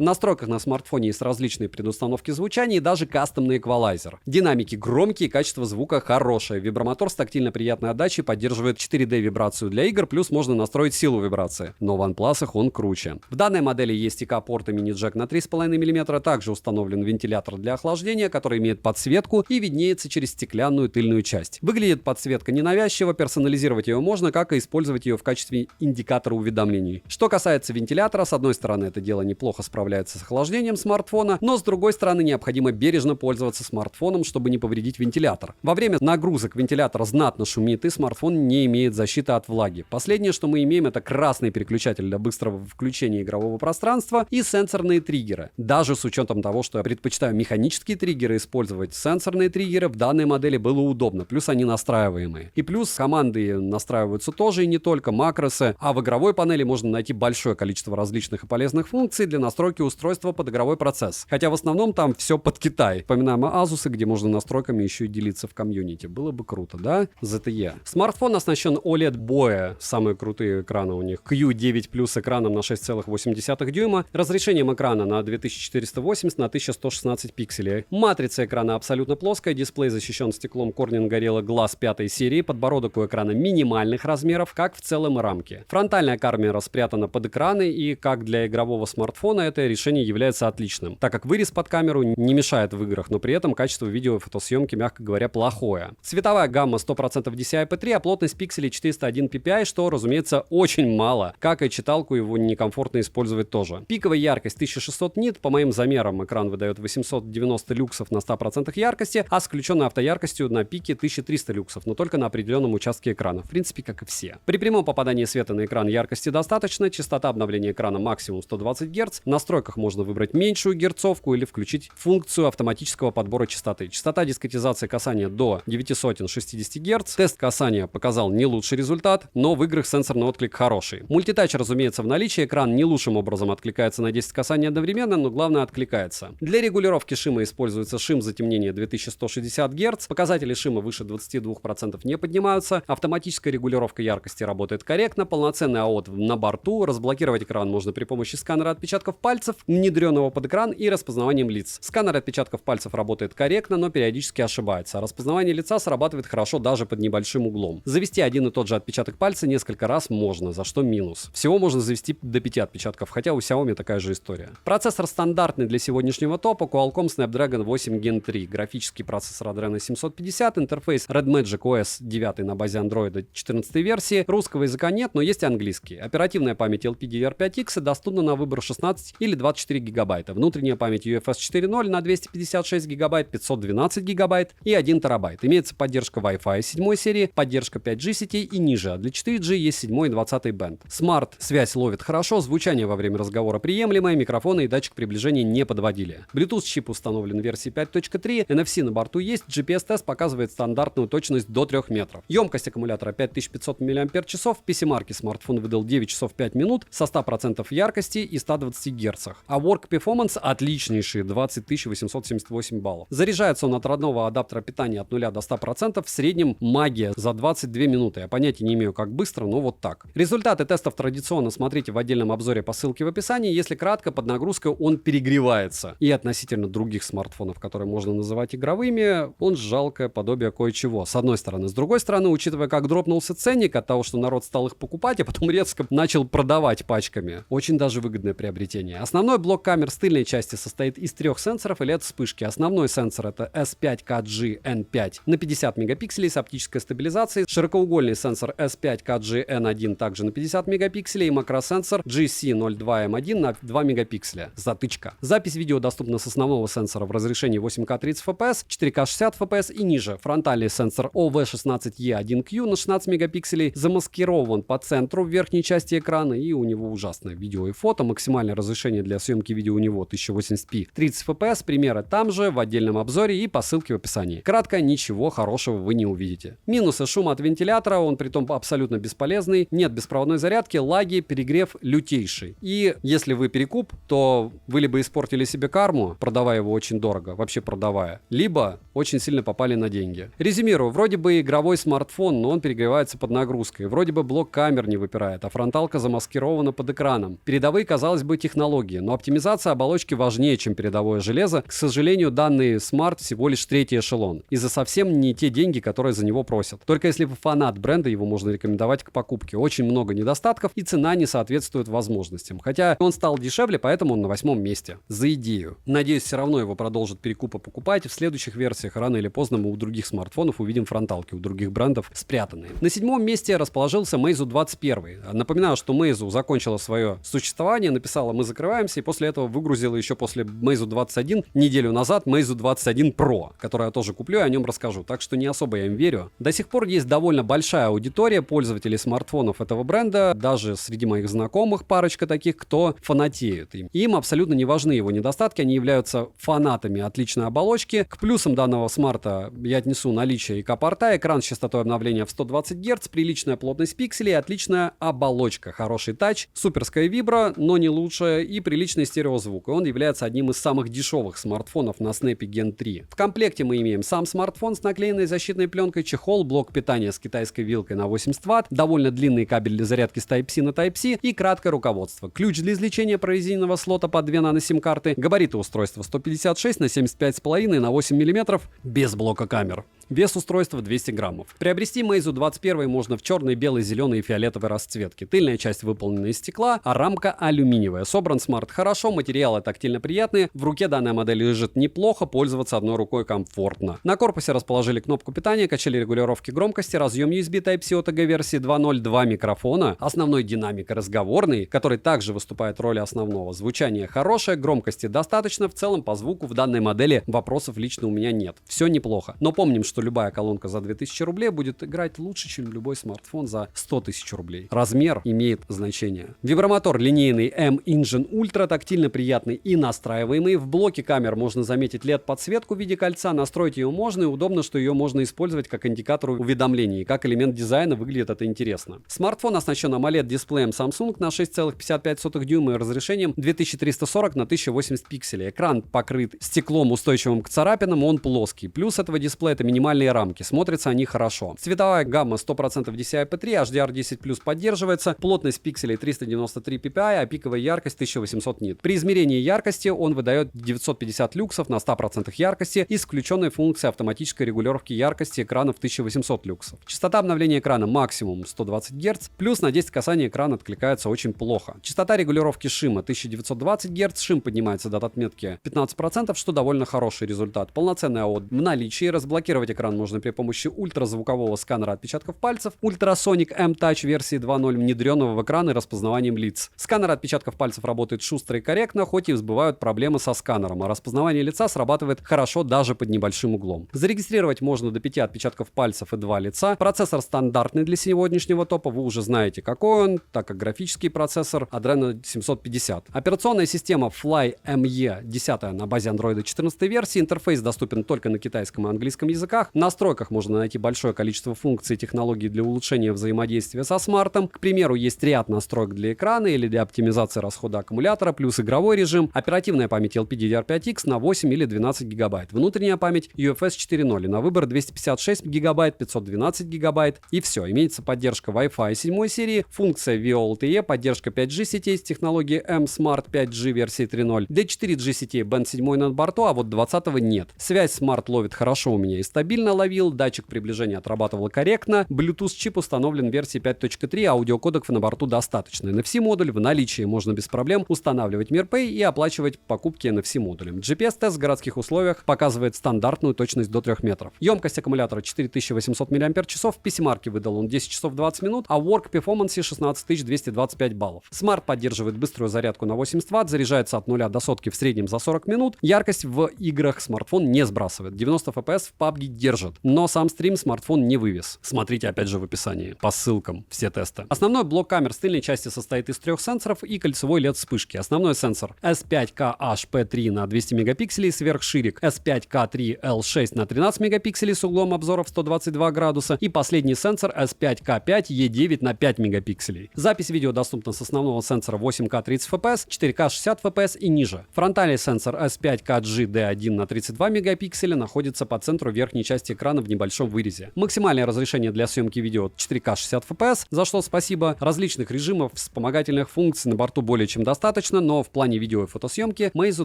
настройках на смартфоне есть различные предустановки звучания и даже кастомный эквалайзер. Динамики громкие, качество звука хорошее. Вибромотор с тактильно приятной отдачей поддерживает 4D вибрацию для игр, плюс можно настроить силу вибрации. Но в OnePlus он круче. В данной модели есть ИК-порт и мини-джек на 3,5 мм, также установлен вентилятор для охлаждения, который имеет подсветку и виднеется через стеклянную тыльную часть. Выглядит подсветка ненавязчиво, персонализировать ее можно, как и использовать ее в качестве индикатора уведомлений. Что касается вентилятора, с одной стороны, это дело неплохо справляется с охлаждением смартфона, но с другой стороны, необходимо бережно пользоваться смартфоном, чтобы не повредить вентилятор. Во время нагрузок вентилятор знатно шумит, и смартфон не имеет защиты от влаги. Последнее, что мы имеем, это красный переключатель для быстрого включения игрового пространства и сенсорные триггеры. Даже с учетом того, что я предпочитаю механические триггеры, использовать сенсорные триггеры в данной модели было удобно, плюс они настраиваемые. И плюс команды настраиваются тоже и не только макросы, а в игровой панели можно найти большое количество различных и полезных функций для настройки устройства под игровой процесс. Хотя в основном там все под Китай. Вспоминаем Asus, где можно настройками еще и делиться в комьюнити. Было бы круто, да? ZTE. Смартфон оснащен OLED BOE, самые крутые экраны у них. Q9 Plus экраном на 6,8 дюйма, разрешением экрана на 2480 на 1116 пикселей. Матрица экрана абсолютно плоская, дисплей защищен стеклом Corning Gorilla Glass 5 серии, подбородок у экрана минимальных размеров, как в целом и рамки. Фронтальная камера спрятана под экраны, и как для игрового смартфона это решение является отличным, так как вырез под камеру не мешает в играх, но при этом качество видео и фотосъемки, мягко говоря, плохое. Цветовая гамма 100% DCI-P3, а плотность пикселей 401 ppi, что, разумеется, очень мало, как и читалку его некомфортно использовать тоже. Пиковая яркость 1600 нит, по моим замерам экран выдает 890 люксов на 100% яркости, а с включенной автояркостью на пике 1300 люксов, но только на определенном участке экрана, в принципе, как и все. При прямом попадании света на экран яркости достаточно, частота обновления экрана максимум 120 Гц, в настройках можно выбрать меньшую герцовку или включить функцию автоматического подбора частоты. Частота дискретизации касания до 960 Гц, тест касания показал не лучший результат, но в играх играх сенсорный отклик хороший. Мультитач, разумеется, в наличии, экран не лучшим образом откликается на 10 касаний одновременно, но главное откликается. Для регулировки шима используется шим затемнения 2160 Гц, показатели шима выше 22% не поднимаются, автоматическая регулировка яркости работает корректно, полноценный АОТ на борту, разблокировать экран можно при помощи сканера отпечатков пальцев, внедренного под экран и распознаванием лиц. Сканер отпечатков пальцев работает корректно, но периодически ошибается. Распознавание лица срабатывает хорошо даже под небольшим углом. Завести один и тот же отпечаток пальца несколько раз можно, за что минус. Всего можно завести до 5 отпечатков, хотя у Xiaomi такая же история. Процессор стандартный для сегодняшнего топа, Qualcomm Snapdragon 8 Gen 3, графический процессор Adreno 750, интерфейс Red Magic OS 9 на базе Android 14 версии, русского языка нет, но есть английский. Оперативная память LPDDR5X доступна на выбор 16 или 24 гигабайта, внутренняя память UFS 4.0 на 256 гигабайт, 512 гигабайт и 1 терабайт. Имеется поддержка Wi-Fi 7 серии, поддержка 5G сетей и ниже, а для 4G есть 7 и 20 бенд. Smart связь ловит хорошо, звучание во время разговора приемлемое, микрофоны и датчик приближения не подводили. Bluetooth чип установлен в версии 5.3, NFC на борту есть, GPS-тест показывает стандартную точность до 3 метров. Емкость аккумулятора 5500 мАч, в PC-марке смартфон выдал 9 часов 5 минут со 100% яркости и 120 Гц. А Work Performance отличнейший, 20 878 баллов. Заряжается он от родного адаптера питания от 0 до 100%, в среднем магия за 22 минуты. Я понятия не имею, как быстро, но вот так. Результаты тестов традиционно смотрите в отдельном обзоре по ссылке в описании. Если кратко, под нагрузкой он перегревается. И относительно других смартфонов, которые можно называть игровыми, он жалкое подобие кое-чего. С одной стороны. С другой стороны, учитывая, как дропнулся ценник от того, что народ стал их покупать, а потом резко начал продавать пачками. Очень даже выгодное приобретение. Основной блок камер с тыльной части состоит из 3 сенсоров и LED-вспышки. Основной сенсор это S5KG-N5 на 50 мегапикселей с оптической стабилизацией. Широкоугольный сенсор S5KG-N1 также на 50 мегапикселей и макросенсор GC02M1 на 2 мегапикселя. Затычка. Запись видео доступна с основного сенсора в разрешении 8К 30 FPS, 4К 60 FPS и ниже. Фронтальный сенсор OV16E1Q на 16 мегапикселей замаскирован по центру в верхней части экрана, и у него ужасное видео и фото. Максимальное разрешение для съемки видео у него 1080p 30 FPS. Примеры там же в отдельном обзоре и по ссылке в описании. Кратко, ничего хорошего вы не увидите. Минусы: шум от вентилятора, он притом абсолютно бесполезный, нет беспроводной зарядки, лаги, перегрев лютейший. И если вы перекуп, то вы либо испортили себе карму, продавая его очень дорого, вообще продавая, либо очень сильно попали на деньги. Резюмирую, вроде бы игровой смартфон, но он перегревается под нагрузкой. Вроде бы блок камер не выпирает, а фронталка замаскирована под экраном. Передовые, казалось бы, технологии, но оптимизация оболочки важнее, чем передовое железо. К сожалению, данный смарт всего лишь третий эшелон. И за совсем не те деньги, которые за него просят. Только если вы фанат бренда, его можно рекомендовать к покупке. Очень много недостатков, и цена не соответствует возможностям. Хотя он стал дешевле, поэтому он на 8-м месте. За идею. Надеюсь, все равно его продолжат перекупа покупать. В следующих версиях рано или поздно мы у других смартфонов увидим фронталки, у других брендов спрятанные. На 7-м месте расположился Meizu 21. Напоминаю, что Meizu закончила свое существование, написала «мы закрываемся», и после этого выгрузила еще после Meizu 21 неделю назад Meizu 21 Pro, который я тоже куплю и о нем расскажу. Так что не особо я им верю. До сих пор есть довольно большая аудитория пользователей смартфонов этого бренда, даже среди моих знакомых парочка таких, кто фанатеет им. Им абсолютно не важны его недостатки, они являются фанатами отличной оболочки. К плюсам данного смарта я отнесу наличие ИК-порта, экран с частотой обновления в 120 Гц, приличная плотность пикселей, отличная оболочка, хороший тач, суперская вибра, но не лучшая, и приличный стереозвук. И он является одним из самых дешевых смартфонов на Snap Gen 3. В комплекте мы имеем сам смартфон с наклеенной защитной пленкой, чехол, блок питания с китайской вилкой на 80 Вт, довольно длинный кабель для зарядки с Type-C на Type-C и краткое руководство. Ключ для извлечения прорезиненного слота под 2 нано-сим-карты, габариты устройства 156 на 75,5 на 8 мм без блока камер. Вес устройства 200 граммов. Приобрести Meizu 21 можно в черной, белой, зеленой и фиолетовой расцветке. Тыльная часть выполнена из стекла, а рамка алюминиевая. Собран смарт хорошо, материалы тактильно приятные. В руке данная модель лежит неплохо, пользоваться одной рукой комфортно. На корпусе расположили кнопку питания, качели регулировки громкости, разъем USB Type-C OTG версии 2.0, 2 микрофона, основной динамик разговорный, который также выступает в роли основного. Звучание хорошее, громкости достаточно. В целом по звуку в данной модели вопросов лично у меня нет. Все неплохо. Но помним, что любая колонка за 2000 рублей будет играть лучше, чем любой смартфон за 100 тысяч рублей. Размер имеет значение. Вибромотор линейный M-Engine Ultra, тактильно приятный и настраиваемый. В блоке камер можно заметить LED-подсветку в виде кольца. Настроить ее можно, и удобно, что ее можно использовать как индикатор уведомлений. Как элемент дизайна выглядит это интересно. интересно. Смартфон оснащен AMOLED-дисплеем Samsung на 6,55 дюйма и разрешением 2340 на 1080 пикселей. Экран покрыт стеклом, устойчивым к царапинам, он плоский. Плюс этого дисплея — это минимальные рамки, смотрятся они хорошо. Цветовая гамма 100% DCI-P3, HDR10+ поддерживается, плотность пикселей 393 ppi, а пиковая яркость 1800 нит. При измерении яркости он выдает 950 люксов на 100% яркости и с включенной функцией автоматической регулировки яркости экрана в 1800 люксов. Частота обновления экрана максимум 120 Гц, плюс на 10 касаний экран откликается очень плохо. Частота регулировки шима 1920 Гц, шим поднимается до отметки 15%, что довольно хороший результат. Полноценный АО в наличии, разблокировать экран можно при помощи ультразвукового сканера отпечатков пальцев, Ultrasonic M-Touch версии 2.0, внедренного в экран и распознаванием лиц. Сканер отпечатков пальцев работает шустро и корректно, хоть и взбывают проблемы со сканером, а распознавание лица срабатывает хорошо даже под небольшим углом. Зарегистрировать можно до 5 отпечатков пальцев и 2 лица. Процессор стандартный для сегодняшнего топа, вы уже знаете какой он, так как графический процессор Adreno 750. Операционная система Fly ME 10 на базе Android 14 версии, интерфейс доступен только на китайском и английском языках. В настройках можно найти большое количество функций и технологий для улучшения взаимодействия со смартом. К примеру, есть ряд настроек для экрана или для оптимизации расхода аккумулятора, плюс игровой режим, оперативная память LPDDR5X на 8 или 12 гигабайт, внутренняя память UFS 4.0, на выбор 256 гигабайт, 512 гигабайт, и все. Имеется поддержка Wi-Fi 7 серии, функция VoLTE, поддержка 5G сетей с технологией M-Smart 5G версии 3.0, для 4G сетей Band 7 на борту, а вот 20-го нет. Связь Smart ловит хорошо у меня и стабильно ловил, датчик приближения отрабатывал корректно, Bluetooth чип установлен в версии 5.3, аудиокодеков на борту достаточно. NFC-модуль в наличии, можно без проблем устанавливать MirPay и оплачивать покупки NFC-модулем. GPS-тест в городских условиях показывает стандартную точность до 3 метров. Емкость аккумулятора 4800 мАч, в PC-марке выдал он 10 часов 20 минут, а в Work Performance 16225 баллов. Smart поддерживает быструю зарядку на 80 Вт, заряжается от 0 до сотки в среднем за 40 минут. Яркость в играх смартфон не сбрасывает. 90 FPS в PUBG держит, но сам стрим смартфон не вывез. Смотрите опять же в описании, по ссылкам, все тесты. Основной блок камер с тыльной части состоит из 3 сенсоров и кольцевой LED вспышки. Основной сенсор S5K-HP3 на 200 мегапикселей, сверхширик S5K3L6 на 13 мегапикселей с углом обзора в 122 градуса и последний сенсор S5K5E9 на 5 мегапикселей. Запись видео доступна с основного сенсора 8К 30 FPS, 4К 60 FPS и ниже. Фронтальный сенсор S5KG-D1 на 32 мегапикселя находится по центру верхней части экрана в небольшом вырезе. Максимальное разрешение для съемки видео 4К 60 FPS, за что спасибо. Различных режимов, вспомогательных функций на борту более чем достаточно, но в плане видео и фотосъемки Meizu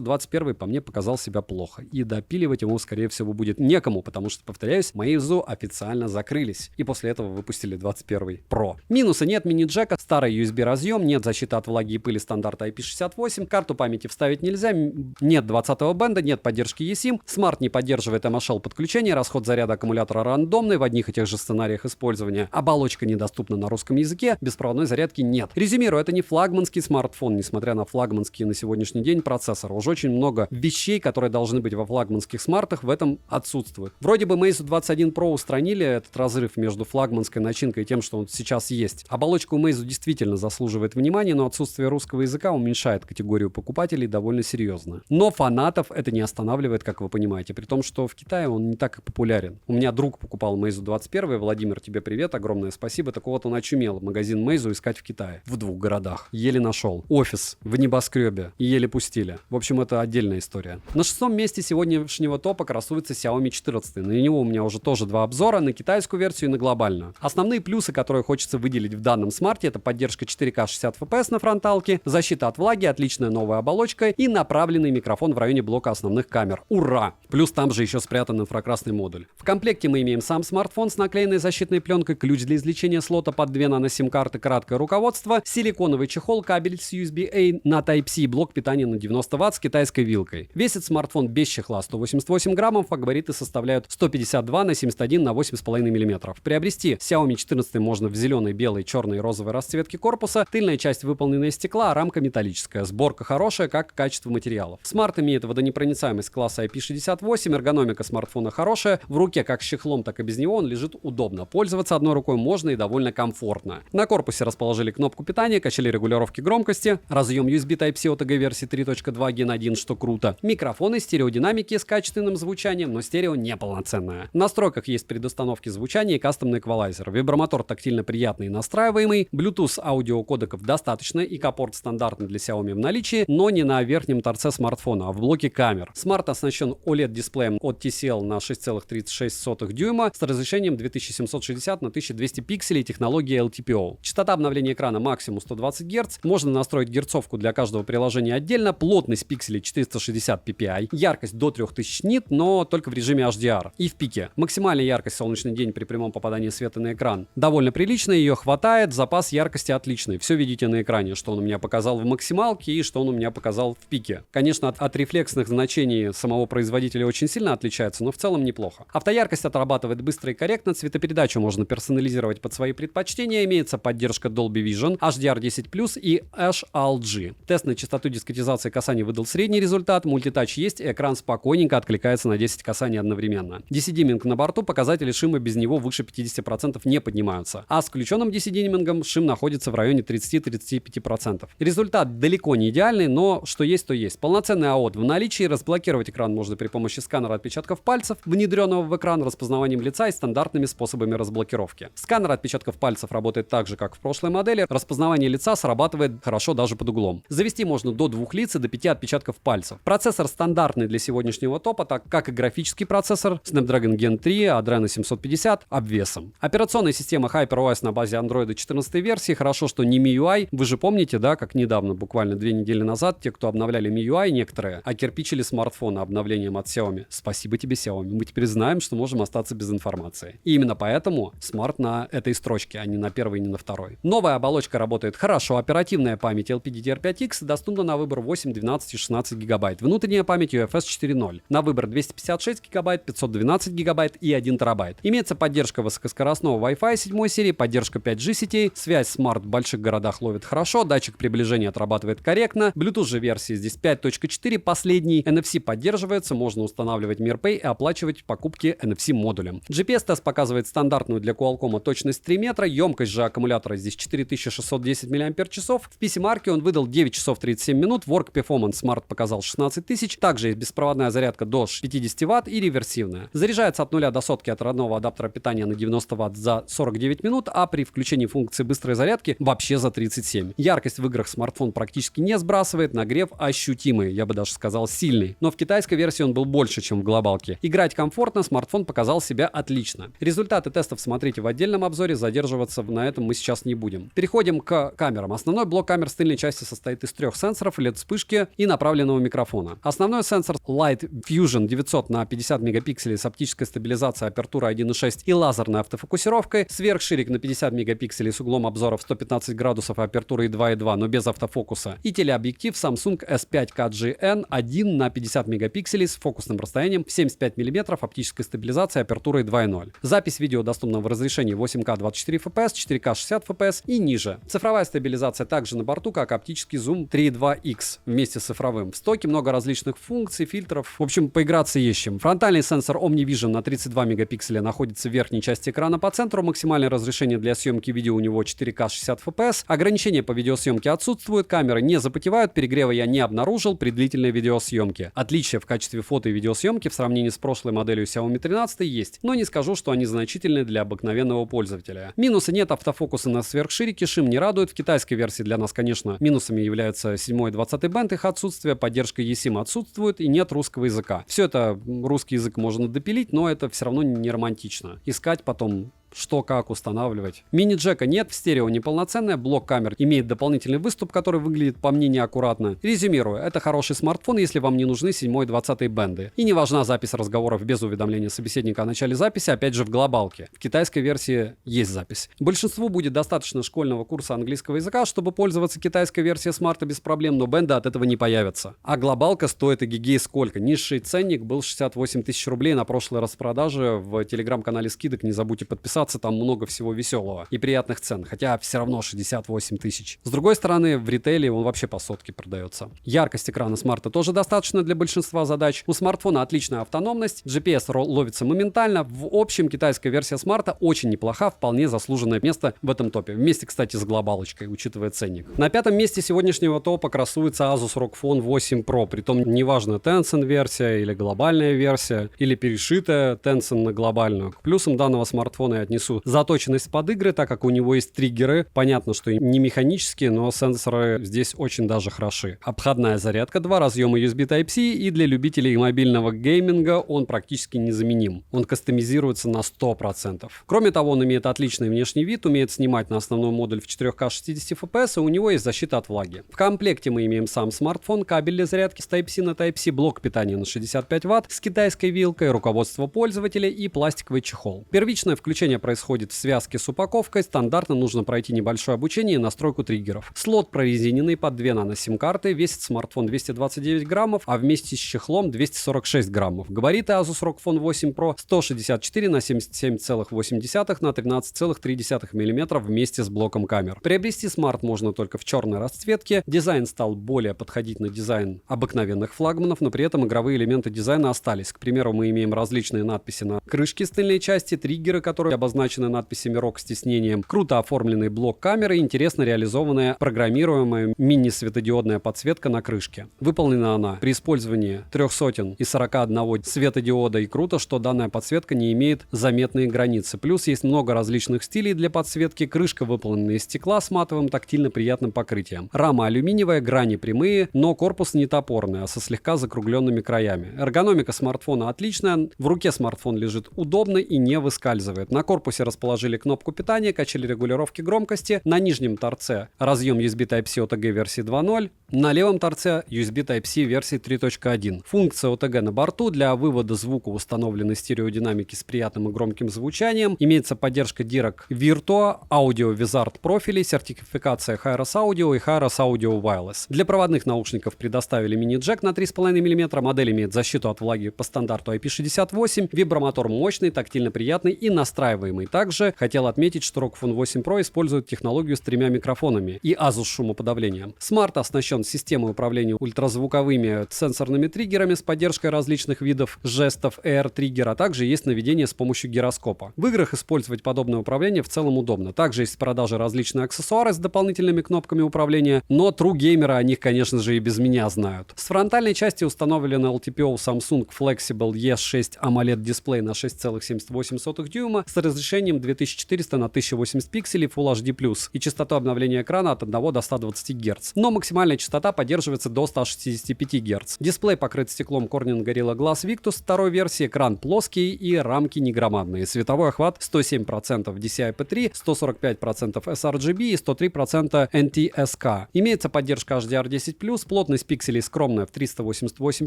21 по мне показал себя плохо. И допиливать ему, скорее всего, будет некому, потому что, повторяюсь, Meizu официально закрылись. И после этого выпустили 21 Pro. Минусы: нет мини-джека, старый USB разъем, нет защиты от влаги и пыли стандарта IP68, карту памяти вставить нельзя, нет 20-го бенда, нет поддержки eSIM, Smart не поддерживает MHL подключение, расход заряда аккумулятора рандомный в одних и тех же сценариях использования, оболочка недоступна на русском языке, беспроводной зарядки нет. Резюмирую, это не флагманский смартфон, несмотря на флагманский на сегодняшний день процессор. Уже очень много вещей, которые должны быть во флагманских смартах, в этом отсутствуют. Вроде бы Meizu 21 Pro устранили этот разрыв между флагманской начинкой и тем, что он сейчас есть. Оболочка у Meizu действительно заслуживает внимания, но отсутствие русского языка уменьшает категорию покупателей довольно серьезно. Но фанатов это не останавливает, как вы понимаете, при том, что в Китае он не так и популярен. У меня друг покупал Meizu 21, Владимир, тебе привет, огромное спасибо. Так вот, он очумел магазин Meizu искать в Китае. В 2 городах. Еле нашел. Офис в небоскребе. И еле пустили. В общем, это отдельная история. На 6-м месте сегодняшнего топа красуется Xiaomi 14. На него у меня уже тоже 2 обзора, на китайскую версию и на глобальную. Основные плюсы, которые хочется выделить в данном смарте, это поддержка 4К 60 FPS на фронталке, защита от влаги, отличная новая оболочка и направленный микрофон в районе блока основных камер. Ура! Плюс там же еще спрятан инфракрасный модуль. В комплекте мы имеем сам смартфон с наклеенной защитной пленкой, ключ для извлечения слота под 2 нано-сим-карты, краткое руководство, силиконовый чехол, кабель с USB-A на Type-C, блок питания на 90 Вт с китайской вилкой. Весит смартфон без чехла 188 граммов, а габариты составляют 152 на 71 на 8,5 мм. Приобрести Xiaomi 14 можно в зеленой, белой, черной и розовой расцветке корпуса, тыльная часть выполнена из стекла, а рамка металлическая. Сборка хорошая, как и качество материалов. Смарт имеет водонепроницаемость класса IP68, эргономика смартфона хорошая, в руке как с чехлом, так и без него он лежит удобно. Пользоваться одной рукой можно и довольно комфортно. На корпусе расположили кнопку питания, качели регулировки громкости, разъем USB Type-C OTG версии 3.2 Gen 1, что круто, микрофоны, стереодинамики с качественным звучанием, но стерео неполноценное. В настройках есть предустановки звучания и кастомный эквалайзер, вибромотор тактильно приятный и настраиваемый. Bluetooth аудиокодеков достаточно, и капорт стандартный для Xiaomi в наличии, но не на верхнем торце смартфона, а в блоке камер. Смарт оснащен OLED-дисплеем от TCL на 6,36 дюйма с разрешением 2760 на 1200 пикселей технологии LTPO. Частота обновления экрана максимум 120 Гц. Можно настроить герцовку для каждого приложения отдельно. Плотность пикселей 460 ppi. Яркость до 3000 нит, но только в режиме HDR. И в пике. Максимальная яркость в солнечный день при прямом попадании света на экран довольно приличная, ее хватает, запас яркости отличный. Все видите на экране, что он у меня показал в максималке и что он у меня показал в пике. Конечно, от рефлексных значений самого производителя очень сильно отличается, но в целом неплохо. Автояркость отрабатывает быстро и корректно, цветопередачу можно персонализировать под свои предпочтения, имеется поддержка Dolby Vision, HDR10+, и HLG. Тест на частоту дискретизации касаний выдал средний результат, мультитач есть, и экран спокойненько откликается на 10 касаний одновременно. DC-диминг на борту, показатели шима без него выше 50% не поднимаются, а с включенным DC-димингом шим находится в районе 30-35%. Результат далеко не идеальный, но что есть, то есть. Полноценный AOD в наличии, разблокировать экран можно при помощи сканера отпечатков пальцев, внедренного в экран распознаванием лица и стандартными способами разблокировки. Сканер отпечатков пальцев работает так же, как в прошлой модели, распознавание лица срабатывает хорошо даже под углом. Завести можно до 2 лиц и до 5 отпечатков пальцев. Процессор стандартный для сегодняшнего топа, так как и графический процессор Snapdragon Gen 3, Adreno 750 обвесом. Операционная система HyperOS на базе Android 14 версии, хорошо, что не MIUI. Вы же помните, да, как недавно, буквально 2 недели назад, те, кто обновляли MIUI некоторые, окирпичили смартфоны обновлением от Xiaomi. Спасибо тебе, Xiaomi. Мы теперь знаем, что можем остаться без информации. И именно поэтому смарт на этой строчке, а не на первой и не на второй. Новая оболочка работает хорошо, оперативная память LPDDR5X доступна на выбор 8, 12 и 16 гигабайт. Внутренняя память UFS 4.0. На выбор 256 гигабайт, 512 гигабайт и 1 терабайт. Имеется поддержка высокоскоростного Wi-Fi 7 серии, поддержка 5G сетей, связь смарт в больших городах ловит хорошо, датчик приближения отрабатывает корректно, Bluetooth же версии здесь 5.4, последний, NFC поддерживается, можно устанавливать MirPay и оплачивать покупки NFC модулем. GPS-тест показывает стандартную для Qualcomm точность 3 метра, емкость же аккумулятора здесь 4610 мАч, в PC-марке он выдал 9 часов 37 минут, Work Performance Smart показал 16 тысяч, также есть беспроводная зарядка до 50 Вт и реверсивная. Заряжается от 0 до сотки от родного адаптера питания на 90 Вт за 49 минут, а при включении функции быстрой зарядки вообще за 37. Яркость в играх смартфон практически не сбрасывает, нагрев ощутимый, я бы даже сказал сильный. Но в китайской версии он был больше, чем в глобалке. Играть комфортно, смартфон показал себя отлично. Результаты тестов смотрите в отдельном обзоре, задерживаться на этом мы сейчас не будем. Переходим к камерам. Основной блок камер с тыльной части состоит из 3 сенсоров, LED-вспышки и направленного микрофона. Основной сенсор Light Fusion 900 на 50 мегапикселей с оптической стабилизацией, апертурой 1.6 и лазерной автофокусировкой, сверхширик на 50 мегапикселей с углом обзора в 115 градусов и апертурой 2.2, но без автофокуса, и телеобъектив Samsung S5KGN 1 на 50 мегапикселей с фокусным расстоянием в 75 мм, оптической стабилизацией, апертурой 2.0. Запись видео доступна в разрешении 8К 24 FPS, 4К 60 FPS и ниже. Цифровая стабилизация также на борту, как оптический зум 3.2X вместе с цифровым. В стоке много различных функций, фильтров. В общем, поиграться есть чем. Фронтальный сенсор OmniVision на 32 мегапикселя находится в верхней части экрана по центру. Максимальное разрешение для съемки видео у него 4К 60 FPS. Ограничения по видеосъемке отсутствуют. Камеры не запотевают. Перегрева я не обнаружил при длительной видеосъемке. Отличия в качестве фото и видеосъемки в сравнении с прошлой моделью Xiaomi 13 есть, но не скажу, что они значительны для обыкновенного пользователя. Минусы: нет автофокуса на сверхширике, шим не радует. В китайской версии для нас, конечно, минусами являются 7 и 20 бенд, их отсутствие, поддержка eSIM отсутствует и нет русского языка. Все это русский язык можно допилить, но это все равно не романтично. Искать потом что как устанавливать. Мини-джека нет, в стерео неполноценная, блок камер имеет дополнительный выступ, который выглядит по мне неаккуратно. Резюмирую, это хороший смартфон, если вам не нужны 7 и 20 бенды. И не важна запись разговоров без уведомления собеседника о начале записи, опять же в глобалке. В китайской версии есть запись. Большинству будет достаточно школьного курса английского языка, чтобы пользоваться китайской версией смарта без проблем, но бенды от этого не появятся. А глобалка стоит эгегей сколько? Низший ценник был 68 тысяч рублей на прошлой распродаже в телеграм-канале скидок, не забудьте подписаться. Там много всего веселого и приятных цен, хотя все равно 68 тысяч. С другой стороны, в ритейле он вообще по сотке продается. Яркость экрана смарта тоже достаточно для большинства задач. У смартфона отличная автономность, GPS ловится моментально. В общем, китайская версия смарта очень неплоха, вполне заслуженное место в этом топе. Вместе, кстати, с глобалочкой, учитывая ценник. На 5-м месте сегодняшнего топа красуется Asus ROG Phone 8 Pro. Притом неважно, Tencent версия или глобальная версия, или перешитая Tencent на глобальную. К плюсам данного смартфона я преподнесу заточенность под игры, так как у него есть триггеры. Понятно, что не механические, но сенсоры здесь очень даже хороши. Обходная зарядка, 2 разъема USB Type-C, и для любителей мобильного гейминга он практически незаменим. Он кастомизируется на 100%. Кроме того, он имеет отличный внешний вид, умеет снимать на основной модуль в 4К 60 FPS, и у него есть защита от влаги. В комплекте мы имеем сам смартфон, кабель для зарядки с Type-C на Type-C, блок питания на 65 Вт с китайской вилкой, руководство пользователя и пластиковый чехол. Первичное включение происходит в связке с упаковкой, стандартно нужно пройти небольшое обучение и настройку триггеров. Слот прорезиненный под 2 нано-сим-карты, весит смартфон 229 граммов, а вместе с чехлом 246 граммов. Габариты Asus ROG Phone 8 Pro 164 на 77,8 на 13,3 мм вместе с блоком камер. Приобрести смарт можно только в черной расцветке. Дизайн стал более подходить на дизайн обыкновенных флагманов, но при этом игровые элементы дизайна остались. К примеру, мы имеем различные надписи на крышке с тыльной части, триггеры, которые обозначены надписями ROG с тиснением, круто оформленный блок камеры и интересно реализованная программируемая мини-светодиодная подсветка на крышке. Выполнена она при использовании 341 светодиода, и круто, что данная подсветка не имеет заметные границы. Плюс есть много различных стилей для подсветки. Крышка выполнена из стекла с матовым тактильно приятным покрытием. Рама алюминиевая, грани прямые, но корпус не топорный, а со слегка закругленными краями. Эргономика смартфона отличная, в руке смартфон лежит удобно и не выскальзывает. На корпусе расположили кнопку питания, качели регулировки громкости, на нижнем торце разъем USB Type-C OTG версии 2.0, на левом торце USB Type-C версии 3.1. Функция OTG на борту, для вывода звука установлены стереодинамики с приятным и громким звучанием, имеется поддержка Dirac Virtua, Audio Wizard профилей, сертификация Hi-Res Audio и Hi-Res Audio Wireless. Для проводных наушников предоставили мини-джек на 3,5 мм, модель имеет защиту от влаги по стандарту IP68, вибромотор мощный, тактильно приятный и настраиваемый. Также хотел отметить, что ROG Phone 8 Pro использует технологию с 3 микрофонами и Asus шумоподавлением. Смарт оснащен системой управления ультразвуковыми сенсорными триггерами с поддержкой различных видов жестов AR-триггер, а также есть наведение с помощью гироскопа. В играх использовать подобное управление в целом удобно. Также есть в продаже различные аксессуары с дополнительными кнопками управления, но true геймеры о них, конечно же, и без меня знают. С фронтальной части установлен LTPO Samsung Flexible ES6 AMOLED дисплей на 6,78 дюйма с разрешением 2400 на 1080 пикселей Full HD+, и частотой обновления экрана от 1 до 120 Гц. Но максимальная частота поддерживается до 165 Гц. Дисплей покрыт стеклом Corning Gorilla Glass Victus второй версии, экран плоский и рамки негромадные. Световой охват 107% DCI-P3, 145% sRGB и 103% NTSC. Имеется поддержка HDR10+, плотность пикселей скромная в 388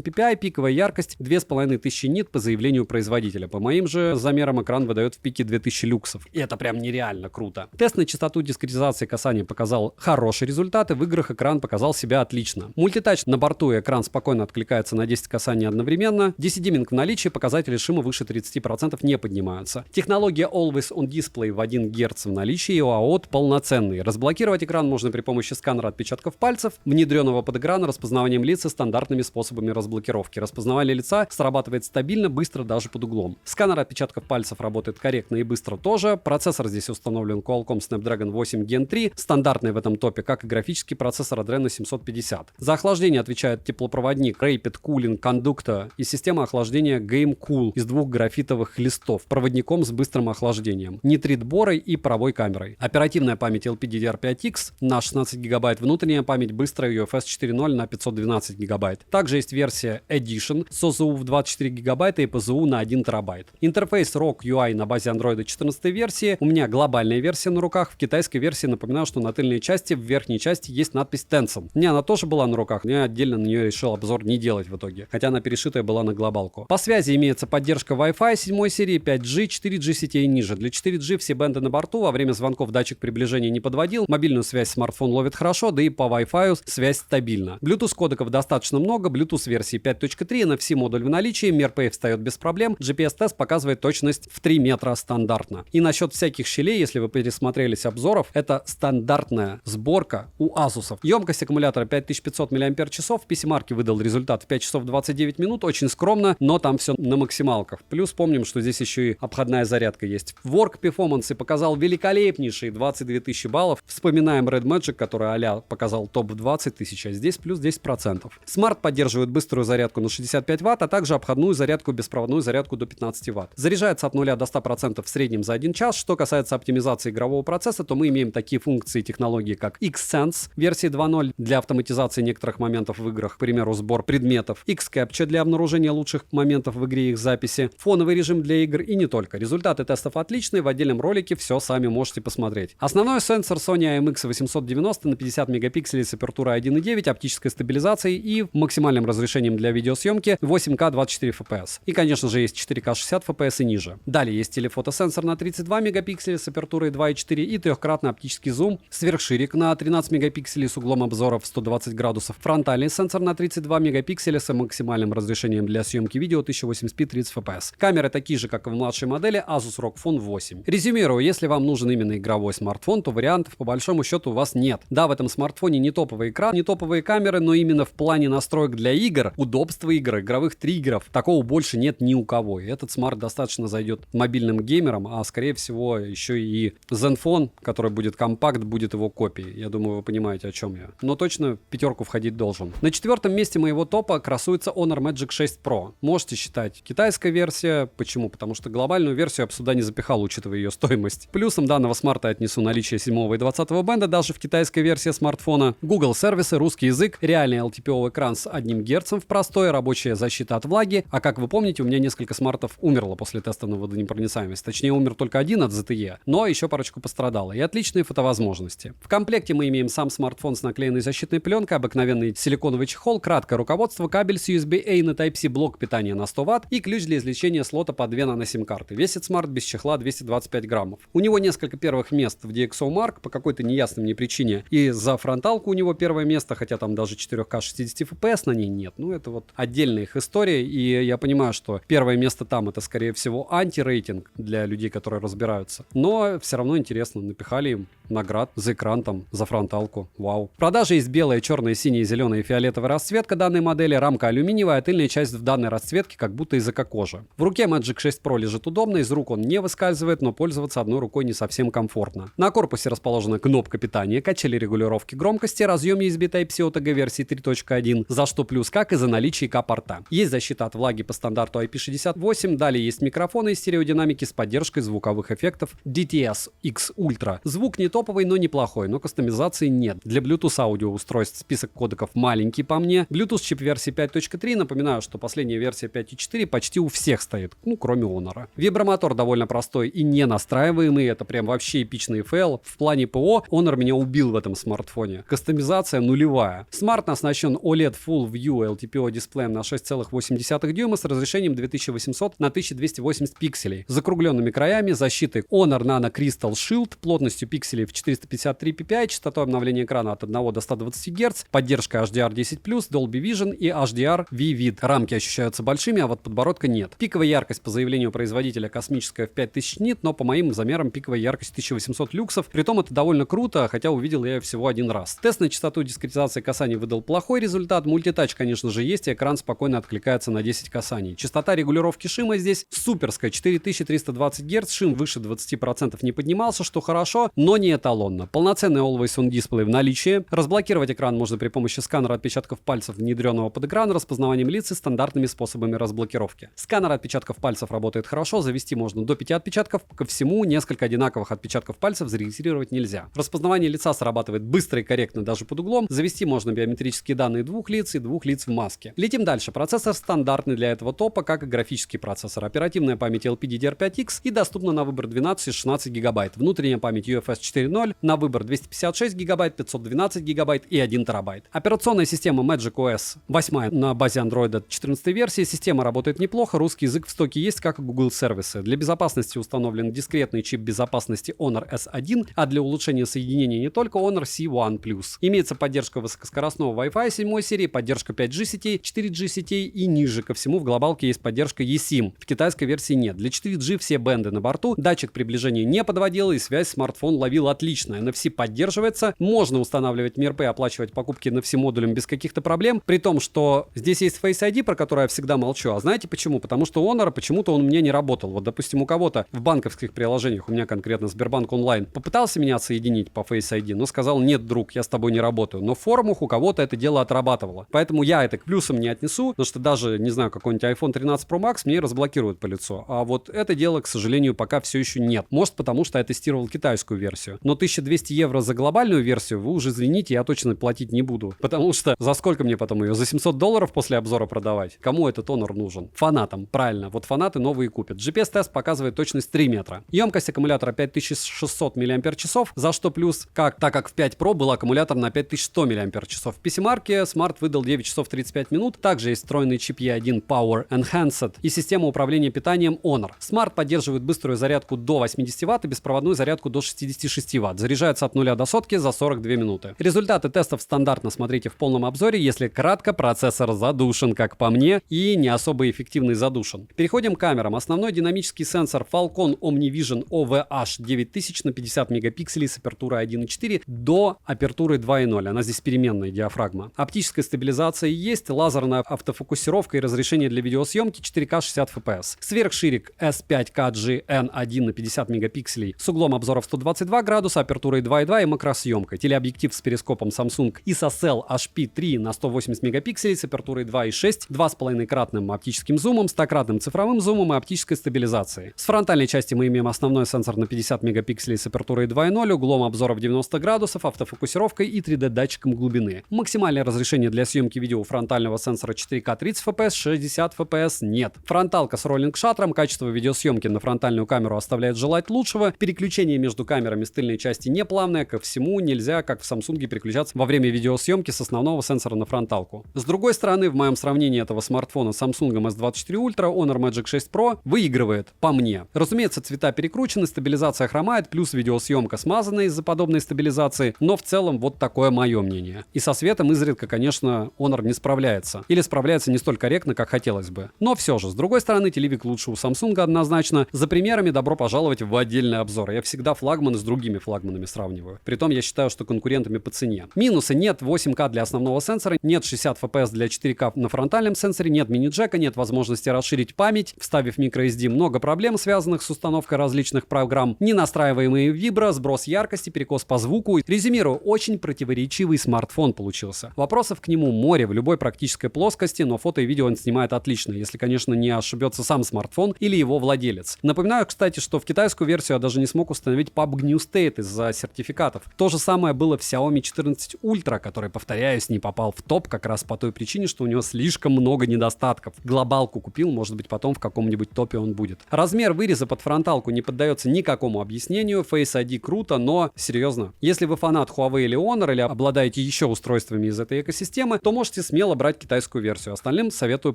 ppi, пиковая яркость 2500 нит по заявлению производителя. По моим же замерам экран выдает в пике 2000 люксов. И это прям нереально круто. Тест на частоту дискретизации касания показал хорошие результаты, в играх экран показал себя отлично. Мультитач на борту, и экран спокойно откликается на 10 касаний одновременно. DC-димминг в наличии, показатели шума выше 30% не поднимаются. Технология Always On Display в 1 Гц в наличии, и ОАОТ полноценный. Разблокировать экран можно при помощи сканера отпечатков пальцев, внедренного под экран распознаванием лица стандартными способами разблокировки. Распознавание лица срабатывает стабильно, быстро, даже под углом. Сканер отпечатков пальцев работает корректно и быстро тоже. Процессор здесь установлен Qualcomm Snapdragon 8 Gen 3, стандартный в этом топе, как и графический процессор Adreno 750. За охлаждение отвечает теплопроводник Rapid Cooling Conductor и система охлаждения Game Cool из 2 графитовых листов, проводником с быстрым охлаждением, нитрид-борой и паровой камерой. Оперативная память LPDDR5X на 16 ГБ, внутренняя память быстрая UFS 4.0 на 512 ГБ. Также есть версия Edition с ОЗУ в 24 ГБ и ПЗУ на 1 ТБ. Интерфейс ROG UI на базе Android 14 версии. У меня глобальная версия на руках. В китайской версии, напоминаю, что на тыльной части, в верхней части есть надпись Tencent. У меня она тоже была на руках, но я отдельно на нее решил обзор не делать в итоге, хотя она перешитая была на глобалку. По связи имеется поддержка Wi-Fi 7 серии, 5G, 4G сетей ниже. Для 4G все бенды на борту, во время звонков датчик приближения не подводил, мобильную связь смартфон ловит хорошо, да и по Wi-Fi связь стабильна. Bluetooth кодеков достаточно много, Bluetooth версии 5.3, NFC модуль в наличии, MirPay встает без проблем, GPS-тест показывает точность в 3 метра стандартно. И насчет всяких щелей, если вы пересмотрелись обзоров, это стандартная сборка у Asus. Емкость аккумулятора аккумулятора 5500 мАч, в PC-марке выдал результат в 5 часов 29 минут, очень скромно, но там все на максималках. Плюс помним, что здесь еще и обходная зарядка есть. В Work Performance показал великолепнейшие 22 тысячи баллов. Вспоминаем Red Magic, который а-ля показал топ в 20 тысяч, а здесь плюс 10%. Smart поддерживает быструю зарядку на 65 Вт, а также обходную зарядку, беспроводную зарядку до 15 Вт. Заряжается от 0 до 100% в среднем за 1 час. Что касается оптимизации игрового процесса, то мы имеем такие функции и технологии, как X-Sense версии 2.0 для автоматизации некоторых моментов в играх, к примеру, сбор предметов, X-Capture для обнаружения лучших моментов в игре и их записи, фоновый режим для игр и не только. Результаты тестов отличные, в отдельном ролике все сами можете посмотреть. Основной сенсор Sony IMX890 на 50 мегапикселей с апертурой 1.9, оптической стабилизацией и максимальным разрешением для видеосъемки 8К 24 FPS. И, конечно же, есть 4К 60 FPS и ниже. Далее есть телефотосенсор на 32 мегапикселя с апертурой 2.4 и трехкратный оптический зум, сверхширик на 13 мегапикселей с углом обзора в 120 градусов, фронтальный сенсор на 32 мегапикселя с максимальным разрешением для съемки видео 1080p 30 FPS. Камеры такие же, как и в младшей модели Asus ROG Phone 8. Резюмирую, если вам нужен именно игровой смартфон, то вариантов по большому счету у вас нет. Да, в этом смартфоне не топовый экран, не топовые камеры, но именно в плане настроек для игр, удобства игр, игровых триггеров, такого больше нет ни у кого. И этот смарт достаточно зайдет мобильным геймерам, а скорее всего еще и Zenfone, который будет компакт, будет его копией. Я думаю, вы понимаете, о чем я. Но точно в пятерку входить должен. На 4-м месте моего топа красуется Honor Magic 6 Pro. Можете считать китайская версия. Почему? Потому что глобальную версию я бы сюда не запихал, учитывая ее стоимость. Плюсом данного смарта отнесу наличие 7 и 20 бенда даже в китайской версии смартфона, Google сервисы, русский язык, реальный LTPO экран с 1 Гц в простой, рабочая защита от влаги. А как вы помните, у меня несколько смартов умерло после теста на водонепроницаемость. Точнее, умер только один от ZTE, но еще парочку пострадало. И отличные фотовозможности. В комплекте мы имеем сам смартфон с наклеенной защитной пленкой, обыкновенный силиконовый чехол, краткое руководство, кабель с USB-A на Type-C, блок питания на 100 Вт и ключ для извлечения слота по 2 нано-сим-карты. Весит смарт без чехла 225 граммов. У него несколько первых мест в DxOMark по какой-то неясной мне причине. И за фронталку у него первое место, хотя там даже 4К 60 FPS на ней нет. Ну, это вот отдельная их история. И я понимаю, что первое место там это, скорее всего, антирейтинг для людей, которые разбираются. Но все равно интересно. Напихали им наград за экран там, за фронталку. Вау. В продаже есть белая, черная, синяя, зеленая и фиолетовая расцветка данной модели. Рамка алюминиевая, а тыльная часть в данной расцветке как будто из эко-кожи. В руке Magic 6 Pro лежит удобно, из рук он не выскальзывает, но пользоваться одной рукой не совсем комфортно. На корпусе расположена кнопка питания, качели регулировки громкости, разъем USB Type-C OTG версии 3.1, за что плюс, как и за наличие К-порта. Есть защита от влаги по стандарту IP68, далее есть микрофоны и стереодинамики с поддержкой звуковых эффектов DTS X Ultra. Звук не топовый, но неплохой, но кастомизации нет. Для Bluetooth аудио устройств список кодеков маленький по мне. Bluetooth чип версии 5.3, напоминаю, что последняя версия 5.4 почти у всех стоит, ну кроме Honor. Вибромотор довольно простой и не настраиваемый, это прям вообще эпичный фейл. В плане ПО Honor меня убил в этом смартфоне. Кастомизация нулевая. Смарт оснащен OLED Full View LTPO дисплеем на 6,8 дюйма с разрешением 2800 на 1280 пикселей, закругленными краями, защитой Honor Nano Crystal Shield, плотностью пикселей в 453 ppi, частотой обновления экрана от 1 до 120 Гц, поддержкой HDR10+, Dolby Vision и HDR V-Vid. Рамки ощущаются большими, а вот подбородка нет. Пиковая яркость по заявлению производителя космическая в 5000 нит, но по моим замерам пиковая яркость 1800 люксов. Притом это довольно круто, хотя увидел я ее всего один раз. Тест на частоту дискретизации касаний выдал плохой результат. Мультитач, конечно же, есть, и экран спокойно откликается на 10 касаний. Частота регулировки шима здесь суперская, 4320 Гц, шим выше 20% не поднимался, что хорошо, но не эталонно. Полноценный Always On дисплей в наличии. Разблокировать экран можно при помощи сканера отпечатков пальцев, внедренного под экран, распознаванием лиц и стандартными способами разблокировки. Сканер отпечатков пальцев работает хорошо, завести можно до 5 отпечатков. Ко всему, несколько одинаковых отпечатков пальцев зарегистрировать нельзя. Распознавание лица срабатывает быстро и корректно даже под углом. Завести можно биометрические данные двух лиц и двух лиц в маске. Летим дальше. Процессор стандартный для этого топа, как и графический процессор. Оперативная память LPDDR5X и доступна на выбор 12 и 16 ГБ. Внутренняя память UFS 4.0 на выбор 256 ГБ, 512 ГБ и 1 ТБ. Операционная система Magic OS 8 на базе Android 14 версии. Система работает неплохо, русский язык в стоке есть, как и Google сервисы. Для безопасности установлен дискретный чип безопасности Honor S1, а для улучшения соединения не только Honor C1+. Имеется поддержка высокоскоростного Wi-Fi 7 серии, поддержка 5G сетей, 4G сетей и ниже ко всему в глобалке есть поддержка eSIM. В китайской версии нет. Для 4G все бенды на борту, датчик приближения не подводил и связь смартфон ловил отлично. NFC поддерживается, можно устанавливать МРП, оплачивать оплачивать покупки на всем модулем без каких-то проблем, при том, что здесь есть Face ID, про который я всегда молчу. А знаете почему? Потому что Honor, почему-то он у меня не работал. Вот, допустим, у кого-то в банковских приложениях, у меня конкретно Сбербанк онлайн, попытался меня соединить по Face ID, но сказал: нет, друг, я с тобой не работаю. Но в форумах у кого-то это дело отрабатывало. Поэтому я это к плюсам не отнесу, потому что даже, не знаю, какой-нибудь iPhone 13 Pro Max мне разблокируют по лицу. А вот это дело, к сожалению, пока все еще нет. Может, потому что я тестировал китайскую версию. Но 1200 евро за глобальную версию, вы уже извините, я точно платить не буду. Потому что за сколько мне потом ее? За $700 после обзора продавать? Кому этот Honor нужен? Фанатам, правильно. Вот фанаты новые купят. GPS-тест показывает точность 3 метра. Емкость аккумулятора 5600 мАч, за что плюс, так как в 5 Pro был аккумулятор на 5100 мАч. В PC-марке Smart выдал 9 часов 35 минут. Также есть встроенный чип E1 Power Enhanced и система управления питанием Honor. Smart поддерживает быструю зарядку до 80 Вт и беспроводную зарядку до 66 Вт. Заряжается от 0 до сотки за 42 минуты. Результаты тестов стандартно смотрите в полном обзоре. Если кратко, процессор задушен, как по мне, и не особо эффективный задушен. Переходим к камерам. Основной динамический сенсор Falcon OmniVision OVH 9000 на 50 мегапикселей с апертурой 1.4 до апертуры 2.0. Она здесь переменная диафрагма. Оптическая стабилизация есть, лазерная автофокусировка и разрешение для видеосъемки 4К 60 FPS. Сверхширик S5KGN1 на 50 мегапикселей с углом обзора в 122 градуса, апертурой 2.2 и макросъемкой. Телеобъектив с перископом Samsung ISOCELL HP3 на 180 мегапикселей с апертурой 2.6, 2,5-кратным оптическим зумом, 100-кратным цифровым зумом и оптической стабилизацией. С фронтальной части мы имеем основной сенсор на 50 мегапикселей с апертурой 2.0, углом обзора в 90 градусов, автофокусировкой и 3D-датчиком глубины. Максимальное разрешение для съемки видео фронтального сенсора 4К 30 FPS, 60 FPS нет. Фронталка с роллинг-шаттером, качество видеосъемки на фронтальную камеру оставляет желать лучшего, переключение между камерами с тыльной части не плавное, ко всему нельзя, как в Samsung, переключаться во время видеосъемки с основного сенсора на фронталку. С другой стороны, в моем сравнении этого смартфона с Samsung S24 Ultra, Honor Magic 6 Pro выигрывает, по мне. Разумеется, цвета перекручены, стабилизация хромает, плюс видеосъемка смазана из-за подобной стабилизации, но в целом вот такое мое мнение. И со светом изредка, конечно, Honor не справляется. Или справляется не столь корректно, как хотелось бы. Но все же, с другой стороны, телевик лучше у Samsung однозначно. За примерами добро пожаловать в отдельный обзор. Я всегда флагманы с другими флагманами сравниваю. Притом я считаю, что конкурентами по цене. Минусы: нет 8К для основного сенсора, нет 60 FPS для 4К на фронтальном сенсоре, нет мини-джека, нет возможности расширить память, вставив microSD. Много проблем, связанных с установкой различных программ. Ненастраиваемые вибро, сброс яркости, перекос по звуку. Резюмирую, очень противоречивый смартфон получился. Вопросов к нему море в любой практической плоскости, но фото и видео он снимает отлично, если, конечно, не ошибется сам смартфон или его владелец. Напоминаю, кстати, что в китайскую версию я даже не смог установить PUBG New State из-за сертификатов. То же самое было в Xiaomi 14 Ultra, который, повторяюсь, не попал в топ как раз по той причине, что у него слишком много недостатков. Глобалку купил, может быть, потом в каком-нибудь топе он будет. Размер выреза под фронталку не поддается никакому объяснению. Face ID круто, но серьезно. Если вы фанат Huawei или Honor, или обладаете еще устройствами из этой экосистемы, то можете смело брать китайскую версию. Остальным советую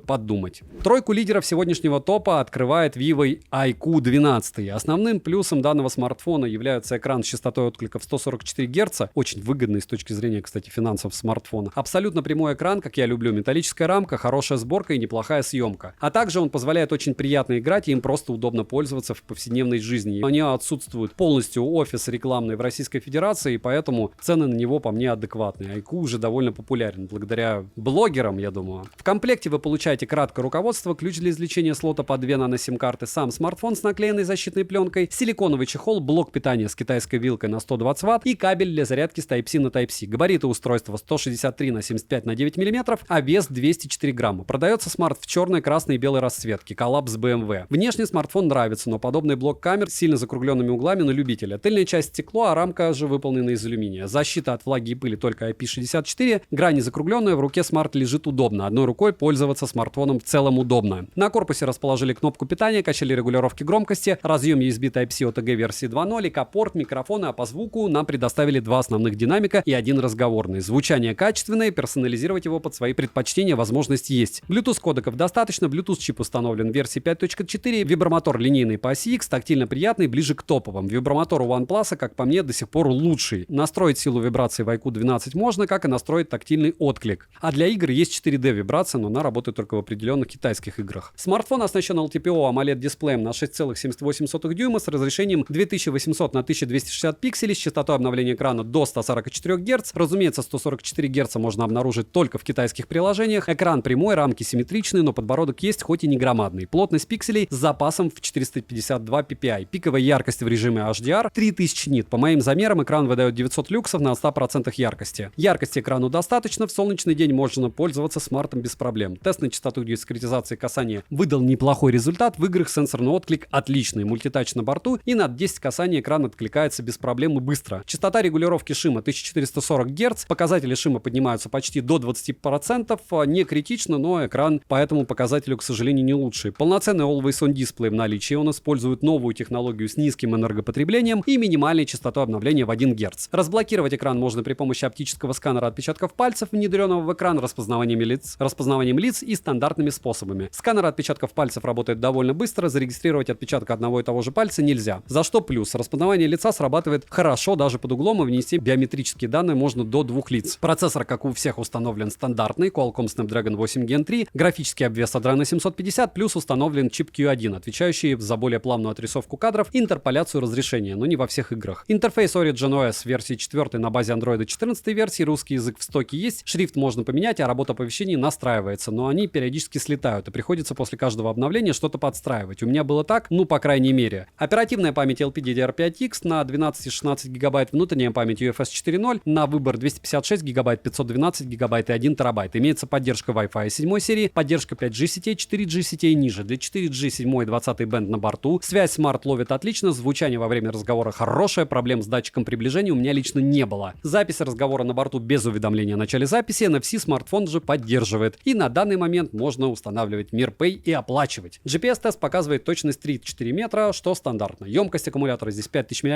подумать. Тройку лидеров сегодняшнего топа открывает Vivo IQ12. Основным плюсом данного смартфона является экран с частотой отклика в 144 Гц, очень выгодный с точки зрения, кстати, финансов смартфона. Абсолютно прямой экран, как я люблю, металлическая рамка, хорошая сборка и неплохая съемка. А также он позволяет очень приятно играть, и им просто удобно пользоваться в повседневной жизни. Они отсутствуют полностью офис рекламный в Российской Федерации, и поэтому цены на него, по мне, адекватные. IQ уже довольно популярен, благодаря блогерам, я думаю. В комплекте вы получаете краткое руководство, ключ для извлечения слота по 2 нано-сим-карты, сам смартфон с наклеенной защитной пленкой, силиконовый чехол, блок питания с китайской вилкой на 120 Вт и кабель для зарядки с Type-C на Type-C. Габариты устройства 163 на 75 на 9 мм, а вес 204 грамма. Продается смарт в черной, красной и белой расцветке. Коллаб с BMW. Внешне смартфон нравится, но подобный блок камер с сильно закругленными углами на любителя. Тыльная часть стекло, а рамка же выполнена из алюминия. Защита от влаги и пыли только IP64. Грани закругленная, в руке смарт лежит удобно. Одной рукой пользоваться смартфоном в целом удобно. На корпусе расположили кнопку питания, качели регулировки громкости, разъем USB Type-C OTG версии 2.0, ИК-порт, микрофоны, а по звуку нам предоставили два основных динамика и один разговорный. Звучание качественное, персонализировать его под свои предпочтения возможность есть. Bluetooth кодеков достаточно, Bluetooth чип установлен в версии 5.4, вибромотор линейный по оси X, тактильно приятный, ближе к топовым. Вибромотор у OnePlus, как по мне, до сих пор лучший. Настроить силу вибрации в IQ12 можно, как и настроить тактильный отклик. А для игр есть 4D вибрация, но она работает только в определенных китайских играх. Смартфон оснащен LTPO AMOLED дисплеем на 6,78 дюйма с разрешением 2800 на 1260 пикселей, с частотой обновления экрана до 144 Гц, Разумеется, 144 Гц можно обнаружить только в китайских приложениях. Экран прямой, рамки симметричные, но подбородок есть, хоть и не громадный. Плотность пикселей с запасом в 452 ppi. Пиковая яркость в режиме HDR 3000 нит. По моим замерам, экран выдает 900 люксов на 100% яркости. Яркости экрану достаточно, в солнечный день можно пользоваться смартом без проблем. Тест на частоту дискретизации касания выдал неплохой результат. В играх сенсорный отклик отличный. Мультитач на борту, и на 10 касаний экран откликается без проблем и быстро. Частота регулировки шима 1440 Гц. Показатели шима поднимаются почти до 20%. Не критично, но экран по этому показателю, к сожалению, не лучший. Полноценный Always On дисплей в наличии. Он использует новую технологию с низким энергопотреблением и минимальной частотой обновления в 1 Гц. Разблокировать экран можно при помощи оптического сканера отпечатков пальцев, внедренного в экран, распознаванием лиц и стандартными способами. Сканер отпечатков пальцев работает довольно быстро, зарегистрировать отпечаток одного и того же пальца нельзя. За что плюс? Распознавание лица срабатывает хорошо даже под углом, и внести биометрические данные можно до 2 лиц. Процессор, как у всех, установлен стандартный Qualcomm Snapdragon 8 Gen 3, графический обвес Adreno 750, плюс установлен чип Q1, отвечающий за более плавную отрисовку кадров и интерполяцию разрешения, но не во всех играх. Интерфейс Origin OS версии 4 на базе Android 14 версии, русский язык в стоке есть, шрифт можно поменять, а работа оповещений настраивается, но они периодически слетают, и приходится после каждого обновления что-то подстраивать. У меня было так, по крайней мере. Оперативная память LPDDR5X на 12 и 16 гигабайт, внутренняя память UFS 4.0 на выбор 256 гигабайт, 512 гигабайт и 1 терабайт. Имеется поддержка Wi-Fi 7 серии, поддержка 5G сетей, 4G сетей ниже. Для 4G 7 и 20 бенд на борту. Связь Smart ловит отлично, звучание во время разговора хорошее, проблем с датчиком приближения у меня лично не было. Запись разговора на борту без уведомления о начале записи NFC смартфон же поддерживает. И на данный момент можно устанавливать MirPay и оплачивать. GPS-тест показывает точность 3-4 метра, что стандартно. Емкость аккумулятора здесь 5000 мАч.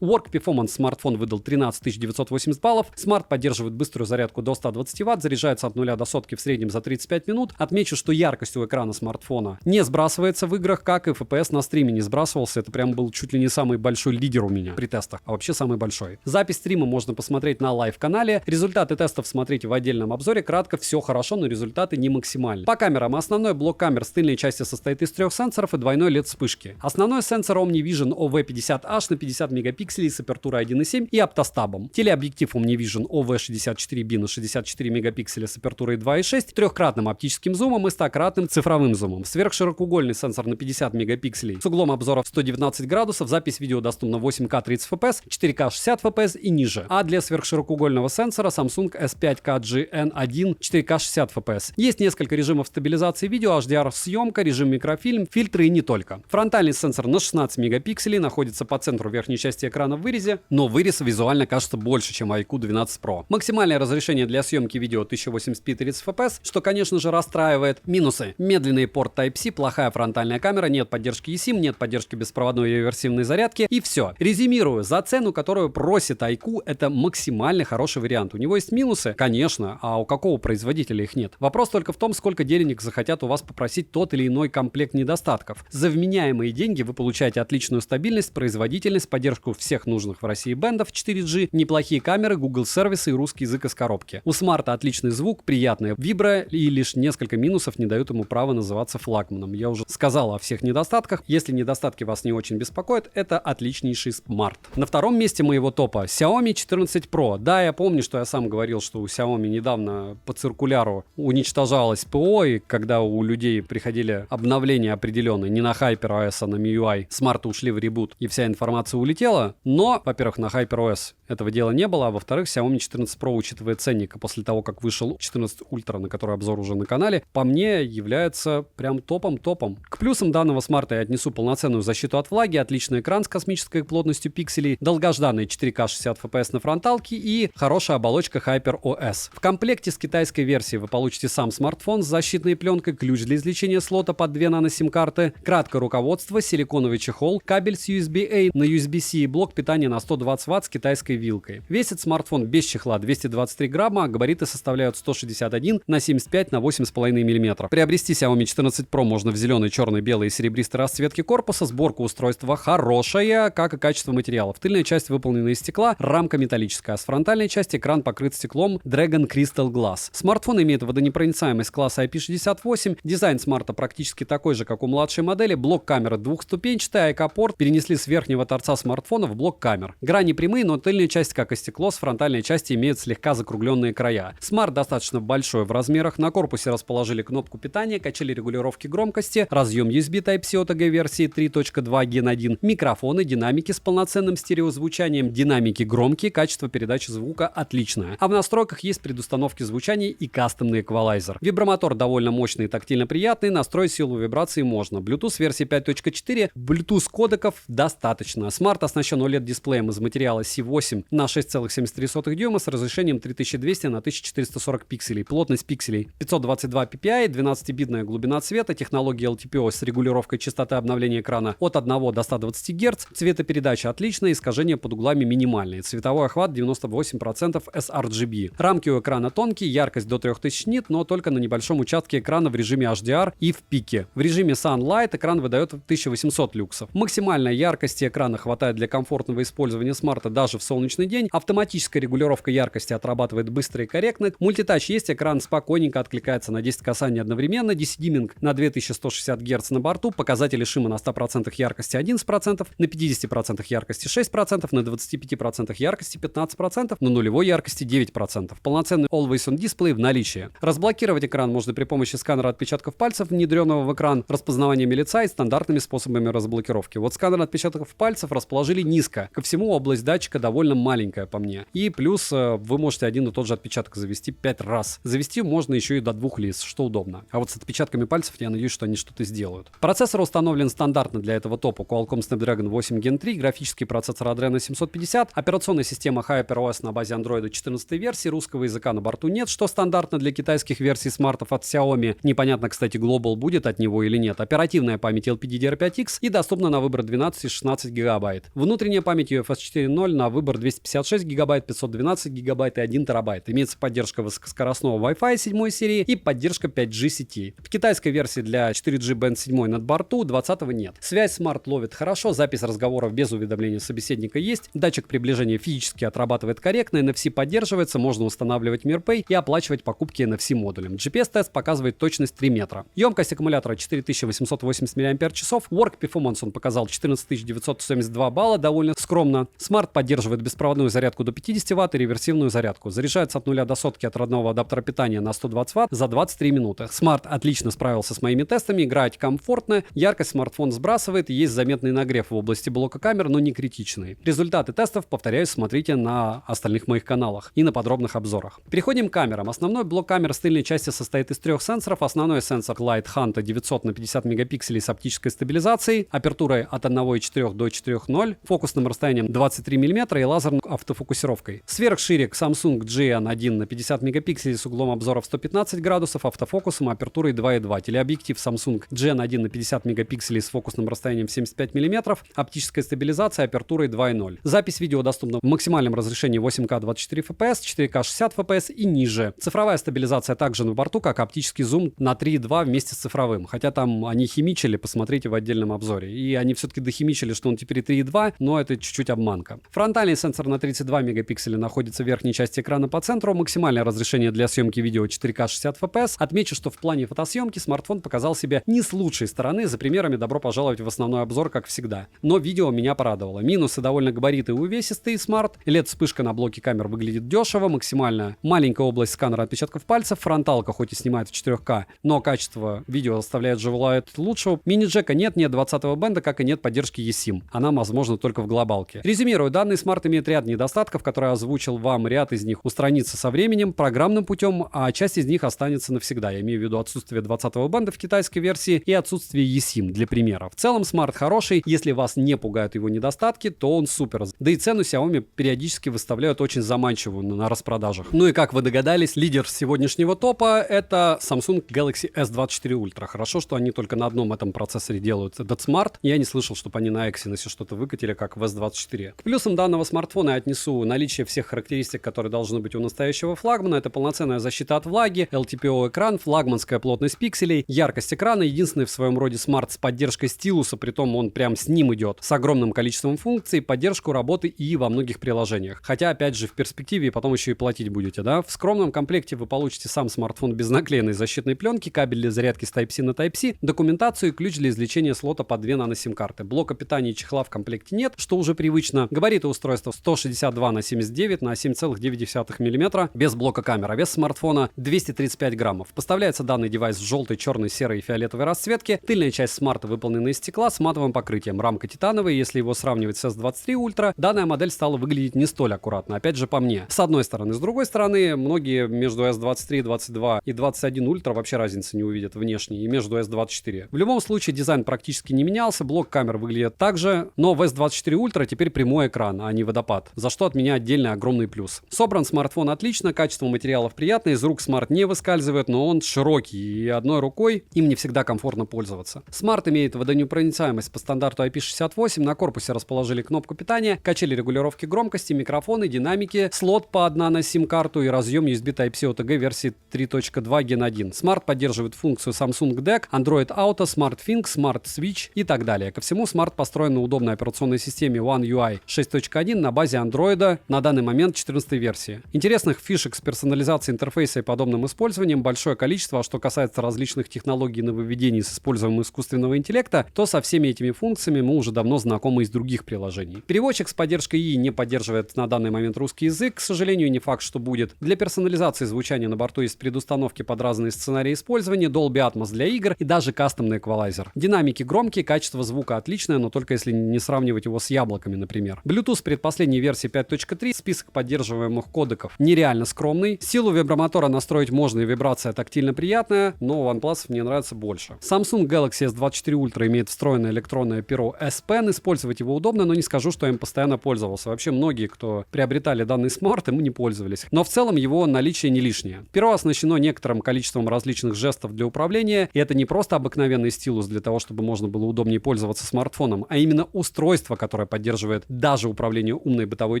Work Performance смартфон выдал 13980 баллов. Смарт поддерживает быструю зарядку до 120 Вт, заряжается от 0 до сотки в среднем за 35 минут. Отмечу, что яркость у экрана смартфона не сбрасывается в играх, как и FPS на стриме не сбрасывался. Это прям был чуть ли не самый большой лидер у меня при тестах, а вообще самый большой. Запись стрима можно посмотреть на лайв-канале. Результаты тестов смотрите в отдельном обзоре. Кратко, все хорошо, но результаты не максимальны. По камерам. Основной блок камер с тыльной части состоит из 3 сенсоров и двойной LED вспышки. Основной сенсор OmniVision OV50H на 50 мегапикселей с апертурой 1.7 и оптостабом. Телеобъектив OmniVision OV64B на 64 мегапикселя с апертурой 2.6, трехкратным оптическим зумом и 100-кратным цифровым зумом. Сверхширокоугольный сенсор на 50 мегапикселей с углом обзора в 119 градусов. Запись видео доступна 8К 30 FPS, 4К 60 FPS и ниже. А для сверхширокоугольного сенсора Samsung S5KGN1 4К 60 FPS. Есть несколько режимов стабилизации видео, HDR-съемка, режим микрофильм, фильтры и не только. Фронтальный сенсор на 16 мегапикселей находится по центру верхней части экрана в вырезе, но вырез визуально кажется больше, чем iQOO 12 Pro. Максимальное разрешение для съемки видео 1080p 30 FPS, что, конечно же, расстраивает. Минусы. Медленный порт Type-C, плохая фронтальная камера, нет поддержки eSIM, нет поддержки беспроводной и реверсивной зарядки, и все. Резюмирую, за цену, которую просит iQOO, это максимально хороший вариант. У него есть минусы, конечно, а у какого производителя их нет? Вопрос только в том, сколько денег захотят у вас попросить тот или иной комплект недостатков. За вменяемые деньги вы получаете отличную стабильность, производительность, поддержку всех нужных в России бендов 4G, неплохие камеры, Google сервисы и русский язык из коробки. У смарта отличный звук, приятная вибра, и лишь несколько минусов не дают ему права называться флагманом. Я уже сказал о всех недостатках. Если недостатки вас не очень беспокоят, это отличнейший смарт. На втором месте моего топа Xiaomi 14 Pro. Да, я помню, что я сам говорил, что у Xiaomi недавно по циркуляру уничтожалось ПО, и когда у людей приходили обновления определенные, не на HyperOS, а на MIUI, смарты ушли в ребут, и вся информация улетела. Но, во-первых, на HyperOS этого дела не было, а во-вторых, Xiaomi 14 Pro, учитывая ценник, после того, как вышел 14 Ultra, на который обзор уже на канале, по мне является прям топом-топом. К плюсам данного смарта я отнесу полноценную защиту от влаги, отличный экран с космической плотностью пикселей, долгожданные 4К 60 FPS на фронталке и хорошая оболочка HyperOS. В комплекте с китайской версией вы получите сам смартфон с защитной пленкой, ключ для извлечения слота под 2 нано-сим-карты, краткое руководство, силиконовый чехол, кабель с USB-A на USB-C и блок питания на 120 Вт с китайской вилкой. Весит смартфон без чехла 223 грамма, а габариты составляют 161 на 75 на 8,5 мм. Приобрести Xiaomi 14 Pro можно в зеленой, черной, белой и серебристой расцветке корпуса. Сборка устройства хорошая, как и качество материалов. Тыльная часть выполнена из стекла, рамка металлическая, а с фронтальной части экран покрыт стеклом Dragon Crystal Glass. Смартфон имеет водонепроницаемость класса IP68, дизайн смарта практически такой же, как у младшей модели, блок камеры двухступенчатый, а эко-порт перенесли с верхнего торца смартфона в блок камер. Грани прямые, но тыльная часть, как и стекло, с фронтальной части имеют слегка закругленные края. Смарт достаточно большой в размерах. На корпусе расположили кнопку питания, качели регулировки громкости, разъем USB Type-C OTG версии 3.2 Gen 1, микрофоны, динамики с полноценным стереозвучанием, динамики громкие, качество передачи звука отличное. А в настройках есть предустановки звучания и кастомный эквалайзер. Вибромотор довольно мощный и тактильно приятный, настроить силу вибрации можно. Bluetooth версии 5.4, Bluetooth кодеков достаточно. Смарт оснащен OLED-дисплеем из материала C8 на 6,73 дюйма с разрешением 3200 на 1440 пикселей. Плотность пикселей 522 ppi, 12-битная глубина цвета, технология LTPO с регулировкой частоты обновления экрана от 1 до 120 Гц. Цветопередача отличная, искажения под углами минимальные. Цветовой охват 98% sRGB. Рамки у экрана тонкие, яркость до 3000 нит, но только на небольшом участке экрана в режиме HDR и в пике. В режиме Sunlight экран выдает 1800 люксов. Максимальной яркости экрана хватает для комфортного использования смарта даже в солнечный день. Автоматическая регулировка яркости отрабатывает быстро и корректно. Мультитач есть, экран спокойненько откликается на 10 касаний одновременно. DC-димминг на 2160 Гц на борту. Показатели шума на 100% яркости 11%, на 50% яркости 6%, на 25% яркости 15%, на нулевой яркости 9%. Полноценный Always On дисплей в наличии. Разблокировать экран можно при помощи сканера отпечатков пальцев, внедренного в экран, распознаванием лица и стандартными способами разблокировки. Вот сканер отпечатков пальцев расположили низко. Ко всему, область датчика довольно маленькая по мне. И плюс вы можете один и тот же отпечаток завести 5 раз. Завести можно еще и до 2 лиц, что удобно. А вот с отпечатками пальцев я надеюсь, что они что-то сделают. Процессор установлен стандартно для этого топа Qualcomm Snapdragon 8 Gen 3, графический процессор Adreno 750, операционная система HyperOS на базе Android 14 версии, русского языка на борту нет, что стандартно для китайских версий смартов от Xiaomi. Непонятно, кстати, Global будет от него или нет. Оперативная память LPDDR5X и доступна на выбор 12 и 16 гигабайт. Внутренняя память UFS 4.0 на выбор 256 гигабайт, 512 гигабайт и 1 терабайт. Имеется поддержка высокоскоростного Wi-Fi 7 серии и поддержка 5G сети. В китайской версии для 4G Band 7 над борту 20 нет. Связь смарт ловит хорошо, запись разговоров без уведомления собеседника есть, датчик приближения физически отрабатывает корректно, NFC поддерживается, можно устанавливать MirPay и оплачивать покупки NFC модулем. GPS-тест показывает точность 3 метра. Емкость аккумулятора 4880 мАч, Work Performance он показал 14972 балла, довольно скромно. Смарт поддерживает беспроводную зарядку до 50 Вт и реверсивную зарядку. Заряжается от 0 до сотки от родного адаптера питания на 120 Вт за 23 минуты. Смарт отлично справился с моими тестами, играть комфортно, яркость смартфон сбрасывает, есть заметный нагрев в области блока камер, но не критичный. Результаты тестов, повторяюсь, смотрите на остальных моих каналах и на подробных обзорах. Переходим к камерам. Основной блок камер с тыльной части состоит из 3 сенсоров. Основной сенсор Light Hunt 900 на 50 мегапикселей с оптической стабилизацией, апертурой от 1,4 до 4,0, фокусным расстоянием 23 мм и лазерной автофокусировкой. Сверхширик Samsung GN1 на 50 мегапикселей с углом обзора в 115 градусов, автофокусом, апертурой 2,2. Телеобъектив Samsung GN1 на 50 мегапикселей с фокусным расстоянием 75 мм, оптическая стабилизация, апертурой 2,0. Запись видео доступна в максимальном разрешении 8К 24 FPS, 4К 60 FPS и ниже. Цифровая стабилизация также на борту, как оптический зум на 3,2 вместе с цифровым. Хотя там они химичили, посмотрите в отдельном обзоре. И они все-таки дохимичили, что он теперь 3,2, но это чуть-чуть обманка. Фронтальный сенсор на 32 мегапикселя находится в верхней части экрана по центру. Максимальное разрешение для съемки видео 4К 60 FPS. Отмечу, что в плане фотосъемки смартфон показал себя не с лучшей стороны. За примерами добро пожаловать в основной обзор, как всегда. Но видео меня порадовало. Минусы довольно габариты и увесистый смарт. LED-вспышка на блоке камер выглядит дешево. Максимально маленькая область сканера отпечатков пальцев. Фронталка хоть и снимает в 4К, но качество видео оставляет желать лучшего. Мини-джека нет 20-го бенда, как и нет поддержки eSIM. Она возможна только в глобалке. Резюмирую, данный смарт имеет ряд недостатков, которые озвучил вам. Ряд из них устранится со временем, программным путем, а часть из них останется навсегда. Я имею в виду отсутствие 20-го бенда в китайской версии и отсутствие eSIM для примера. В целом смарт хороший, если вас не пугают его недостатки, то он супер. Да и цену Xiaomi периодически выставляют очень заманчивую на распродажах. Ну и как вы догадались, лидер сегодняшнего топа это Samsung Galaxy S24 Ultra. Хорошо, что они только на одном этом процессоре делают этот смарт. Я не слышал, чтобы они на Exynos что-то выкатили, как в S24. К плюсам данного смартфона я отнесу наличие всех характеристик, которые должны быть у настоящего флагмана. Это полноценная защита от влаги, LTPO экран, флагманская плотность пикселей, яркость экрана, единственный в своем роде смарт с поддержкой стилуса, притом он прям с ним идет, с огромным количеством функций, поддержку работы и во многих приложениях. Хотя, опять же, в перспективе потом еще и платить будете, да? В скромном комплекте вы получите сам смартфон без наклеенной защитной пленки, кабель для зарядки с Type-C на Type-C, документацию и ключ для извлечения слота под 2 нано-сим-карты. Блока питания и чехла в комплекте нет, что уже привычно. Габариты устройства 162 на 7 1,79 на 7,9 мм без блока камеры. Вес смартфона 235 граммов. Поставляется данный девайс в желтой, черной, серой и фиолетовой расцветке. Тыльная часть смарта выполнена из стекла с матовым покрытием. Рамка титановая, если его сравнивать с S23 Ultra, данная модель стала выглядеть не столь аккуратно. Опять же по мне. С одной стороны. С другой стороны, многие между S23, 22 и 21 Ultra вообще разницы не увидят внешне. И между S24. В любом случае дизайн практически не менялся. Блок камер выглядит так же. Но в S24 Ultra теперь прямой экран, а не водопад. За что от меня отдельный огромный плюс. Собран смартфон отлично, качество материалов приятное, из рук смарт не выскальзывает, но он широкий и одной рукой им не всегда комфортно пользоваться. Смарт имеет водонепроницаемость по стандарту IP68, на корпусе расположили кнопку питания, качели регулировки громкости, микрофоны, динамики, слот по 1 на сим-карту и разъем USB Type-C OTG версии 3.2 Gen 1. Смарт поддерживает функцию Samsung DeX, Android Auto, SmartThings, Smart Switch и так далее. Ко всему, смарт построен на удобной операционной системе One UI 6.1 на базе Android на данный момент 14 версии. Интересных фишек с персонализацией интерфейса и подобным использованием большое количество, а что касается различных технологий нововведений с использованием искусственного интеллекта, то со всеми этими функциями мы уже давно знакомы из других приложений. Переводчик с поддержкой ИИ не поддерживает на данный момент русский язык, к сожалению, не факт, что будет. Для персонализации звучания на борту есть предустановки под разные сценарии использования, Dolby Atmos для игр и даже кастомный эквалайзер. Динамики громкие, качество звука отличное, но только если не сравнивать его с яблоками, например. Bluetooth предпоследней версии 5.3, список поддерживаемых кодеков нереально скромный. Силу вибромотора настроить можно и вибрация тактильно приятная, но у OnePlus мне нравится больше. Samsung Galaxy S24 Ultra имеет встроенное электронное перо S Pen, использовать его удобно, но не скажу, что я им постоянно пользовался. Вообще многие, кто приобретали данный смарт, ему не пользовались. Но в целом его наличие не лишнее. Перо оснащено некоторым количеством различных жестов для управления, и это не просто обыкновенный стилус для того, чтобы можно было удобнее пользоваться смартфоном, а именно устройство, которое поддерживает даже управление умной бытовой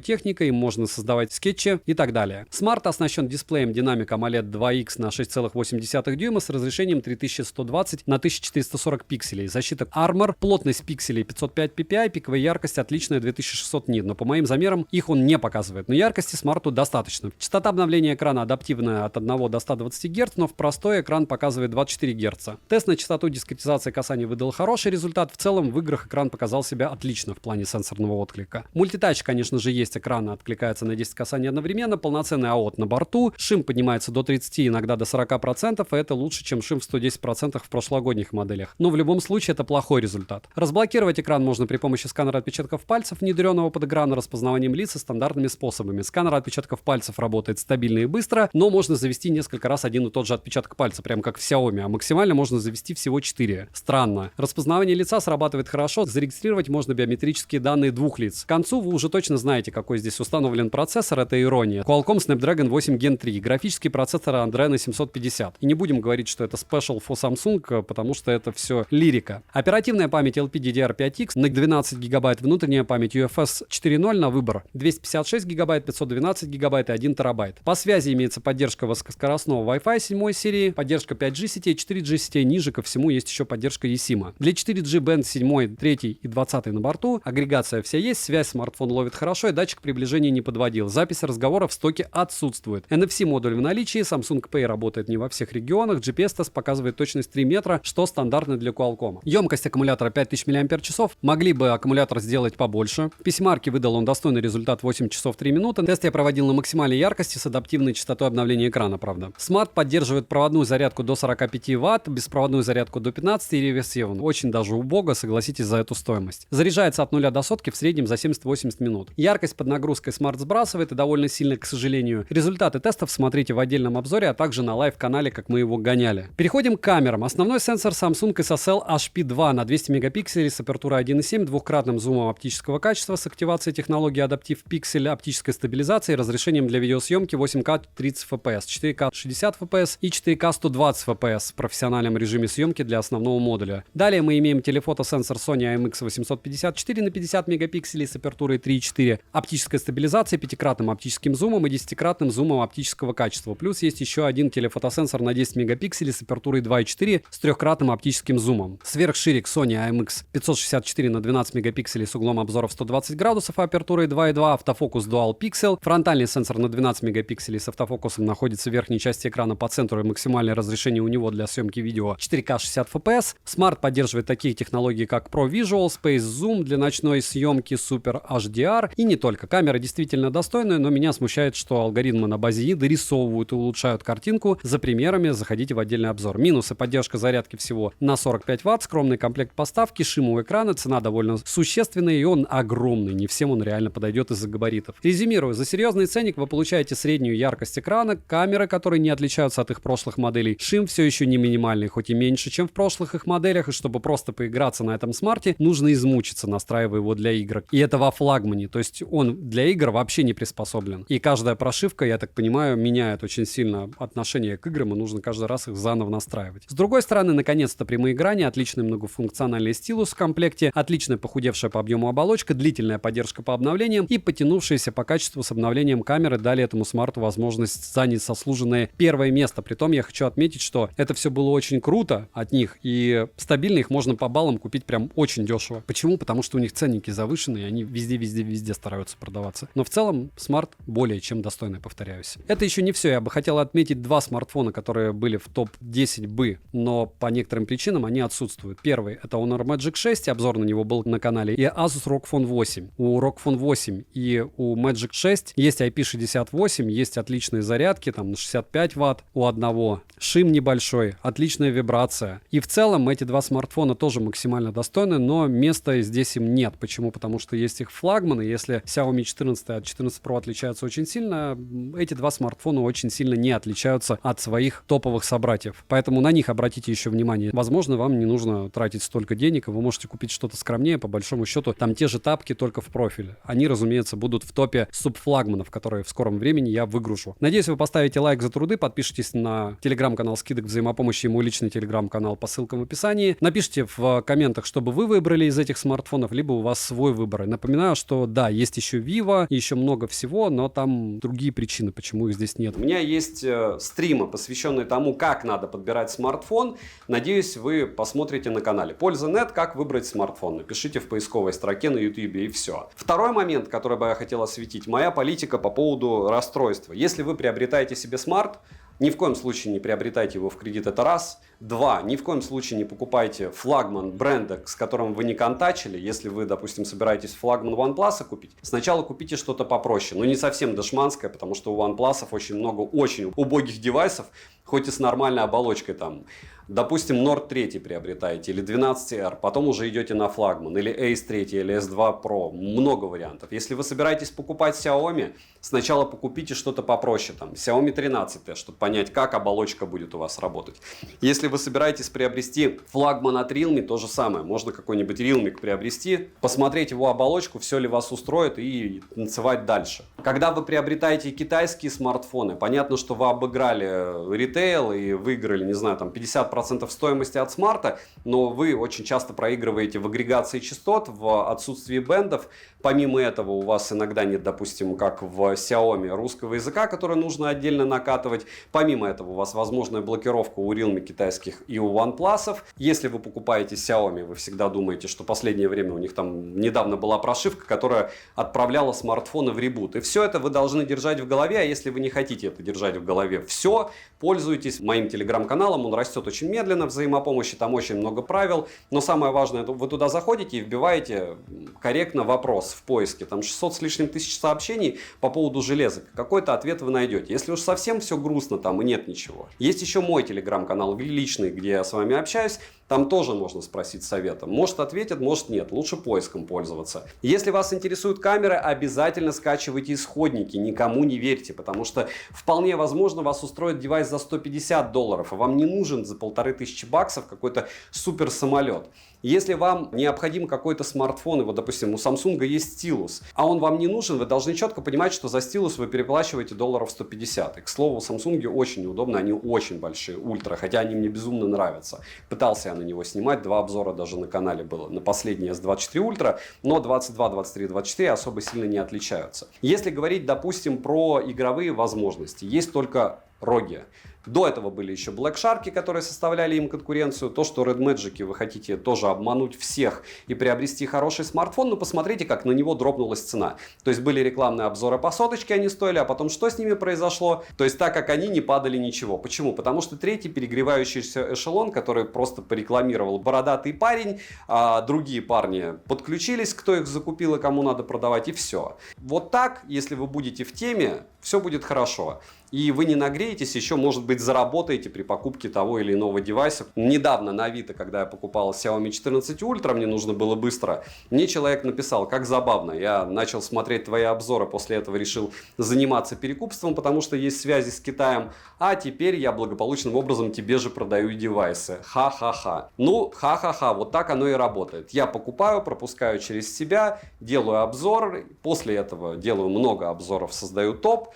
техникой, можно создавать скетчи и так далее. Смарт оснащен дисплеем Dynamic AMOLED 2X на 6,8 дюйма с разрешением 3120 на 1440 пикселей, защита Armor, плотность пикселей 505 ppi, пиковая яркость отличная 2600 нит, но по моим замерам их он не показывает, но яркости смарту достаточно. Частота обновления экрана адаптивная от 1 до 120 Гц, но в простой экран показывает 24 Гц. Тест на частоту дискретизации касания выдал хороший результат, в целом в играх экран показал себя отлично в плане сенсорного отклика. Мультитач, конечно же, есть, экран откликается на 10 касаний одновременно, полноценный AOT на борту, шим поднимается до 30, иногда до 40%, и это лучше, чем шим в 110% в прошлогодних моделях. Но в любом случае это плохой результат. Разблокировать экран можно при помощи сканера отпечатков пальцев, внедренного под экран распознаванием лица стандартными способами. Сканер отпечатков пальцев работает стабильно и быстро, но можно завести несколько раз один и тот же отпечаток пальца, прям как в Xiaomi, а максимально можно завести всего 4. Странно. Распознавание лица срабатывает хорошо, зарегистрировать можно биометрические данные двух лиц. К концу вы уже точно знаете, какой здесь установлен процессор, это ирония. Qualcomm Snapdragon 8 Gen 3, графический процессор Adreno 750. И не будем говорить, что это special for Samsung, потому что это все лирика. Оперативная память LPDDR5X на 12 гигабайт, внутренняя память UFS 4.0 на выбор, 256 гигабайт, 512 гигабайт и 1 терабайт. По связи имеется поддержка высокоскоростного Wi-Fi 7 серии, поддержка 5G сетей, 4G сетей, ниже ко всему есть еще поддержка eSIM. Для 4G Band 7, 3 и 20 на борту, агрегация вся есть, связь смартфон ловит хорошо и датчик приближения не подводил. Запись разговора в стоке отсутствует. NFC-модуль в наличии, Samsung Pay работает не во всех регионах, GPS-тест показывает точность 3 метра, что стандартно для Qualcomm. Емкость аккумулятора 5000 мАч, могли бы аккумулятор сделать побольше. В письмарке выдал он достойный результат 8 часов 3 минуты. Тест я проводил на максимальной яркости с адаптивной частотой обновления экрана, правда. Смарт поддерживает проводную зарядку до 45 Вт, беспроводную зарядку до 15 и реверсивную. Очень даже убого, согласитесь, за эту стоимость. Заряжается от 0 до сотки в среднем за 70-80 минут. Яркость под нагрузкой смарт сбрасывает и довольно сильно, к сожалению. Результаты тестов смотрите в отдельном обзоре, а также на лайв-канале, как мы его гоняли. Переходим к камерам. Основной сенсор Samsung SSL HP2 на 200 мегапикселей с апертурой 1.7, двухкратным зумом оптического качества с активацией технологии Adaptive Pixel, оптической стабилизацией, разрешением для видеосъемки 8К 30 FPS, 4К 60 FPS и 4К 120 FPS в профессиональном режиме съемки для основного модуля. Далее мы имеем телефотосенсор Sony IMX854 на 50 мегапикселей с апертурой 3.4, оптическая стабилизация, 5-кратным оптическим зумом и 10-кратным зумом оптического качества. Плюс есть еще один телефотосенсор на 10 мегапикселей с апертурой 2.4 с 3-кратным оптическим зумом. Сверхширик Sony IMX564 на 12 мегапикселей с углом обзора в 120 градусов и апертурой 2.2, автофокус Dual Pixel. Фронтальный сенсор на 12 мегапикселей с автофокусом находится в верхней части экрана по центру, и максимальное разрешение у него для съемки видео 4К 60 FPS. Смарт поддерживает такие технологии, как Pro Visual, Space Zoom для ночной съемки, Super HDR и не только. Камера действительно достойная, но меня смущает, что алгоритмы на базе ИИ дорисовывают и улучшают картинку. За примерами заходите в отдельный обзор. Минусы: поддержка зарядки всего на 45 Вт, скромный комплект поставки, шим у экрана, цена довольно существенная, и он огромный. Не всем он реально подойдет из-за габаритов. Резюмирую, за серьезный ценник вы получаете среднюю яркость экрана, камеры, которые не отличаются от их прошлых моделей, шим все еще не минимальный, хоть и меньше, чем в прошлых их моделях, и чтобы просто поиграться на этом смарте, нужно измучиться, настраивая его для игр. И это во флагмане, то есть он для игр вообще не приспособлен. И каждая прошивка, я так понимаю, меняет очень сильно отношение к играм, и нужно каждый раз их заново настраивать. С другой стороны, наконец-то прямые грани, отличный многофункциональный стилус в комплекте, отличная похудевшая по объему оболочка, длительная поддержка по обновлениям и потянувшиеся по качеству с обновлением камеры дали этому смарту возможность занять заслуженное первое место. Притом я хочу отметить, что это все было очень круто от них, и стабильно их можно по баллам купить прям очень дешево. Почему? Потому что у них ценники завышенные, и они везде стараются продаваться. Но в целом смарт более чем достойный, повторяюсь. Это еще не все. Я бы хотел отметить два смартфона, которые были в топ-10 бы, но по некоторым причинам они отсутствуют. Первый — это Honor Magic 6, обзор на него был на канале, и Asus ROG Phone 8. У ROG Phone 8 и у Magic 6 есть IP68, есть отличные зарядки, там на 65 Вт у одного, шим небольшой, отличная вибрация. И в целом эти два смартфона тоже максимально достойны, но места здесь им нет. Почему? Потому что есть их флагманы. Если Xiaomi 14 от 14 Pro отличаются очень сильно, эти два смартфона очень сильно не отличаются от своих топовых собратьев. Поэтому на них обратите еще внимание. Возможно, вам не нужно тратить столько денег, и вы можете купить что-то скромнее. По большому счету, там те же тапки, только в профиль. Они, разумеется, будут в топе субфлагманов, которые в скором времени я выгружу. Надеюсь, вы поставите лайк за труды, подпишитесь на телеграм-канал скидок взаимопомощи и мой личный телеграм-канал по ссылкам в описании. Напишите в комментах, чтобы вы выбрали из этих смартфонов, либо у вас свой выбор. И напоминаю, что да, есть еще Vivo, еще много всего, но там другие причины, почему их здесь нет. У меня есть стримы, посвященные тому, как надо подбирать смартфон. Надеюсь, вы посмотрите на канале. Польза.нет, как выбрать смартфон. Напишите в поисковой строке на YouTube и все. Второй момент, который бы я хотел осветить, моя политика по поводу расстройства. Если вы приобретаете себе смарт, ни в коем случае не приобретайте его в кредит, это раз. Два, ни в коем случае не покупайте флагман бренда, с которым вы не контачили. Если вы, допустим, собираетесь флагман OnePlus купить, сначала купите что-то попроще, но не совсем дошманское, потому что у OnePlus очень много очень убогих девайсов, хоть и с нормальной оболочкой там. Допустим, Nord 3 приобретаете или 12R, потом уже идете на флагман, или Ace 3, или S2 Pro, много вариантов. Если вы собираетесь покупать Xiaomi, сначала покупите что-то попроще, там Xiaomi 13, чтобы понять, как оболочка будет у вас работать. Если вы собираетесь приобрести флагман от Realme, то же самое, можно какой-нибудь Realme приобрести, посмотреть его оболочку, все ли вас устроит и танцевать дальше. Когда вы приобретаете китайские смартфоны, понятно, что вы обыграли ритейл и выиграли, не знаю, там 50% стоимости от смарта, но вы очень часто проигрываете в агрегации частот, в отсутствии бендов. Помимо этого у вас иногда нет, допустим, как в Xiaomi, русского языка, который нужно отдельно накатывать. Помимо этого у вас возможная блокировка у Realme китайских и у OnePlus. Если вы покупаете Xiaomi, вы всегда думаете, что последнее время у них там недавно была прошивка, которая отправляла смартфоны в ребут. И все это вы должны держать в голове, а если вы не хотите это держать в голове, все, пользуйтесь моим телеграм-каналом, он растет очень медленно, взаимопомощи, там очень много правил, но самое важное, вы туда заходите и вбиваете корректно вопрос в поиске, там 600 с лишним тысяч сообщений по поводу железок, какой-то ответ вы найдете. Если уж совсем все грустно там и нет ничего. Есть еще мой телеграм-канал личный, где я с вами общаюсь, там тоже можно спросить совета. Может ответят, может нет. Лучше поиском пользоваться. Если вас интересуют камеры, обязательно скачивайте исходники. Никому не верьте, потому что вполне возможно вас устроит девайс за $150, а вам не нужен за $1500 какой-то супер самолет. Если вам необходим какой-то смартфон, и вот, допустим, у Samsung есть стилус, а он вам не нужен, вы должны четко понимать, что за стилус вы переплачиваете $150. И, к слову, Samsung очень неудобно, они очень большие, ультра, хотя они мне безумно нравятся. Пытался я на него снимать, 2 обзора даже на канале было. На последний S24 Ultra, но 22, 23, 24 особо сильно не отличаются. Если говорить, допустим, про игровые возможности, есть только ROG. До этого были еще Black Shark, которые составляли им конкуренцию. То, что Red Magic вы хотите тоже обмануть всех и приобрести хороший смартфон, но посмотрите, как на него дропнулась цена. То есть были рекламные обзоры по соточке, они стоили, а потом что с ними произошло? То есть так как они не падали ничего. Почему? Потому что третий перегревающийся эшелон, который просто порекламировал бородатый парень, а другие парни подключились, кто их закупил и кому надо продавать, и все. Вот так, если вы будете в теме, все будет хорошо. И вы не нагреетесь, еще, может быть, заработаете при покупке того или иного девайса. Недавно на Авито, когда я покупал Xiaomi 14 Ultra, мне нужно было быстро, мне человек написал: как забавно, я начал смотреть твои обзоры, после этого решил заниматься перекупством, потому что есть связи с Китаем, а теперь я благополучным образом тебе же продаю девайсы. Ха-ха-ха. Ну, ха-ха-ха, вот так оно и работает. Я покупаю, пропускаю через себя, делаю обзор, после этого делаю много обзоров, создаю топ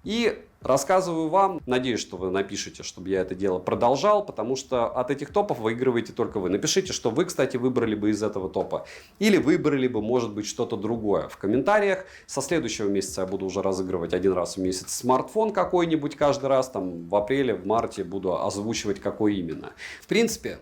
и рассказываю вам. Надеюсь, что вы напишите, чтобы я это дело продолжал, потому что от этих топов выигрываете только вы. Напишите, что вы, кстати, выбрали бы из этого топа. Или выбрали бы, может быть, что-то другое в комментариях. Со следующего месяца я буду уже разыгрывать один раз в месяц смартфон какой-нибудь каждый раз. Там в апреле, в марте буду озвучивать, какой именно. В принципе,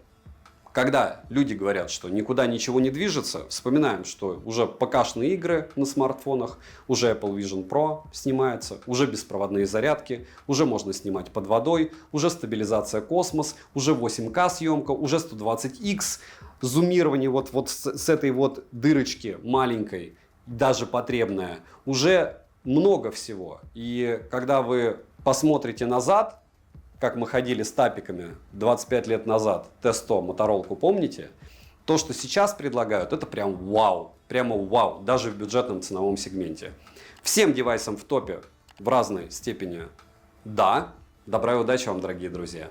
когда люди говорят, что никуда ничего не движется, вспоминаем, что уже ПК-шные игры на смартфонах, уже Apple Vision Pro снимается, уже беспроводные зарядки, уже можно снимать под водой, уже стабилизация космос, уже 8К съемка, уже 120X, зумирование вот с этой вот дырочки маленькой, даже потребное, уже много всего. И когда вы посмотрите назад, как мы ходили с тапиками 25 лет назад, Т100, Моторолку, помните? То, что сейчас предлагают, это прям вау. Прямо вау, даже в бюджетном ценовом сегменте. Всем девайсам в топе в разной степени да. Добра и удачи вам, дорогие друзья.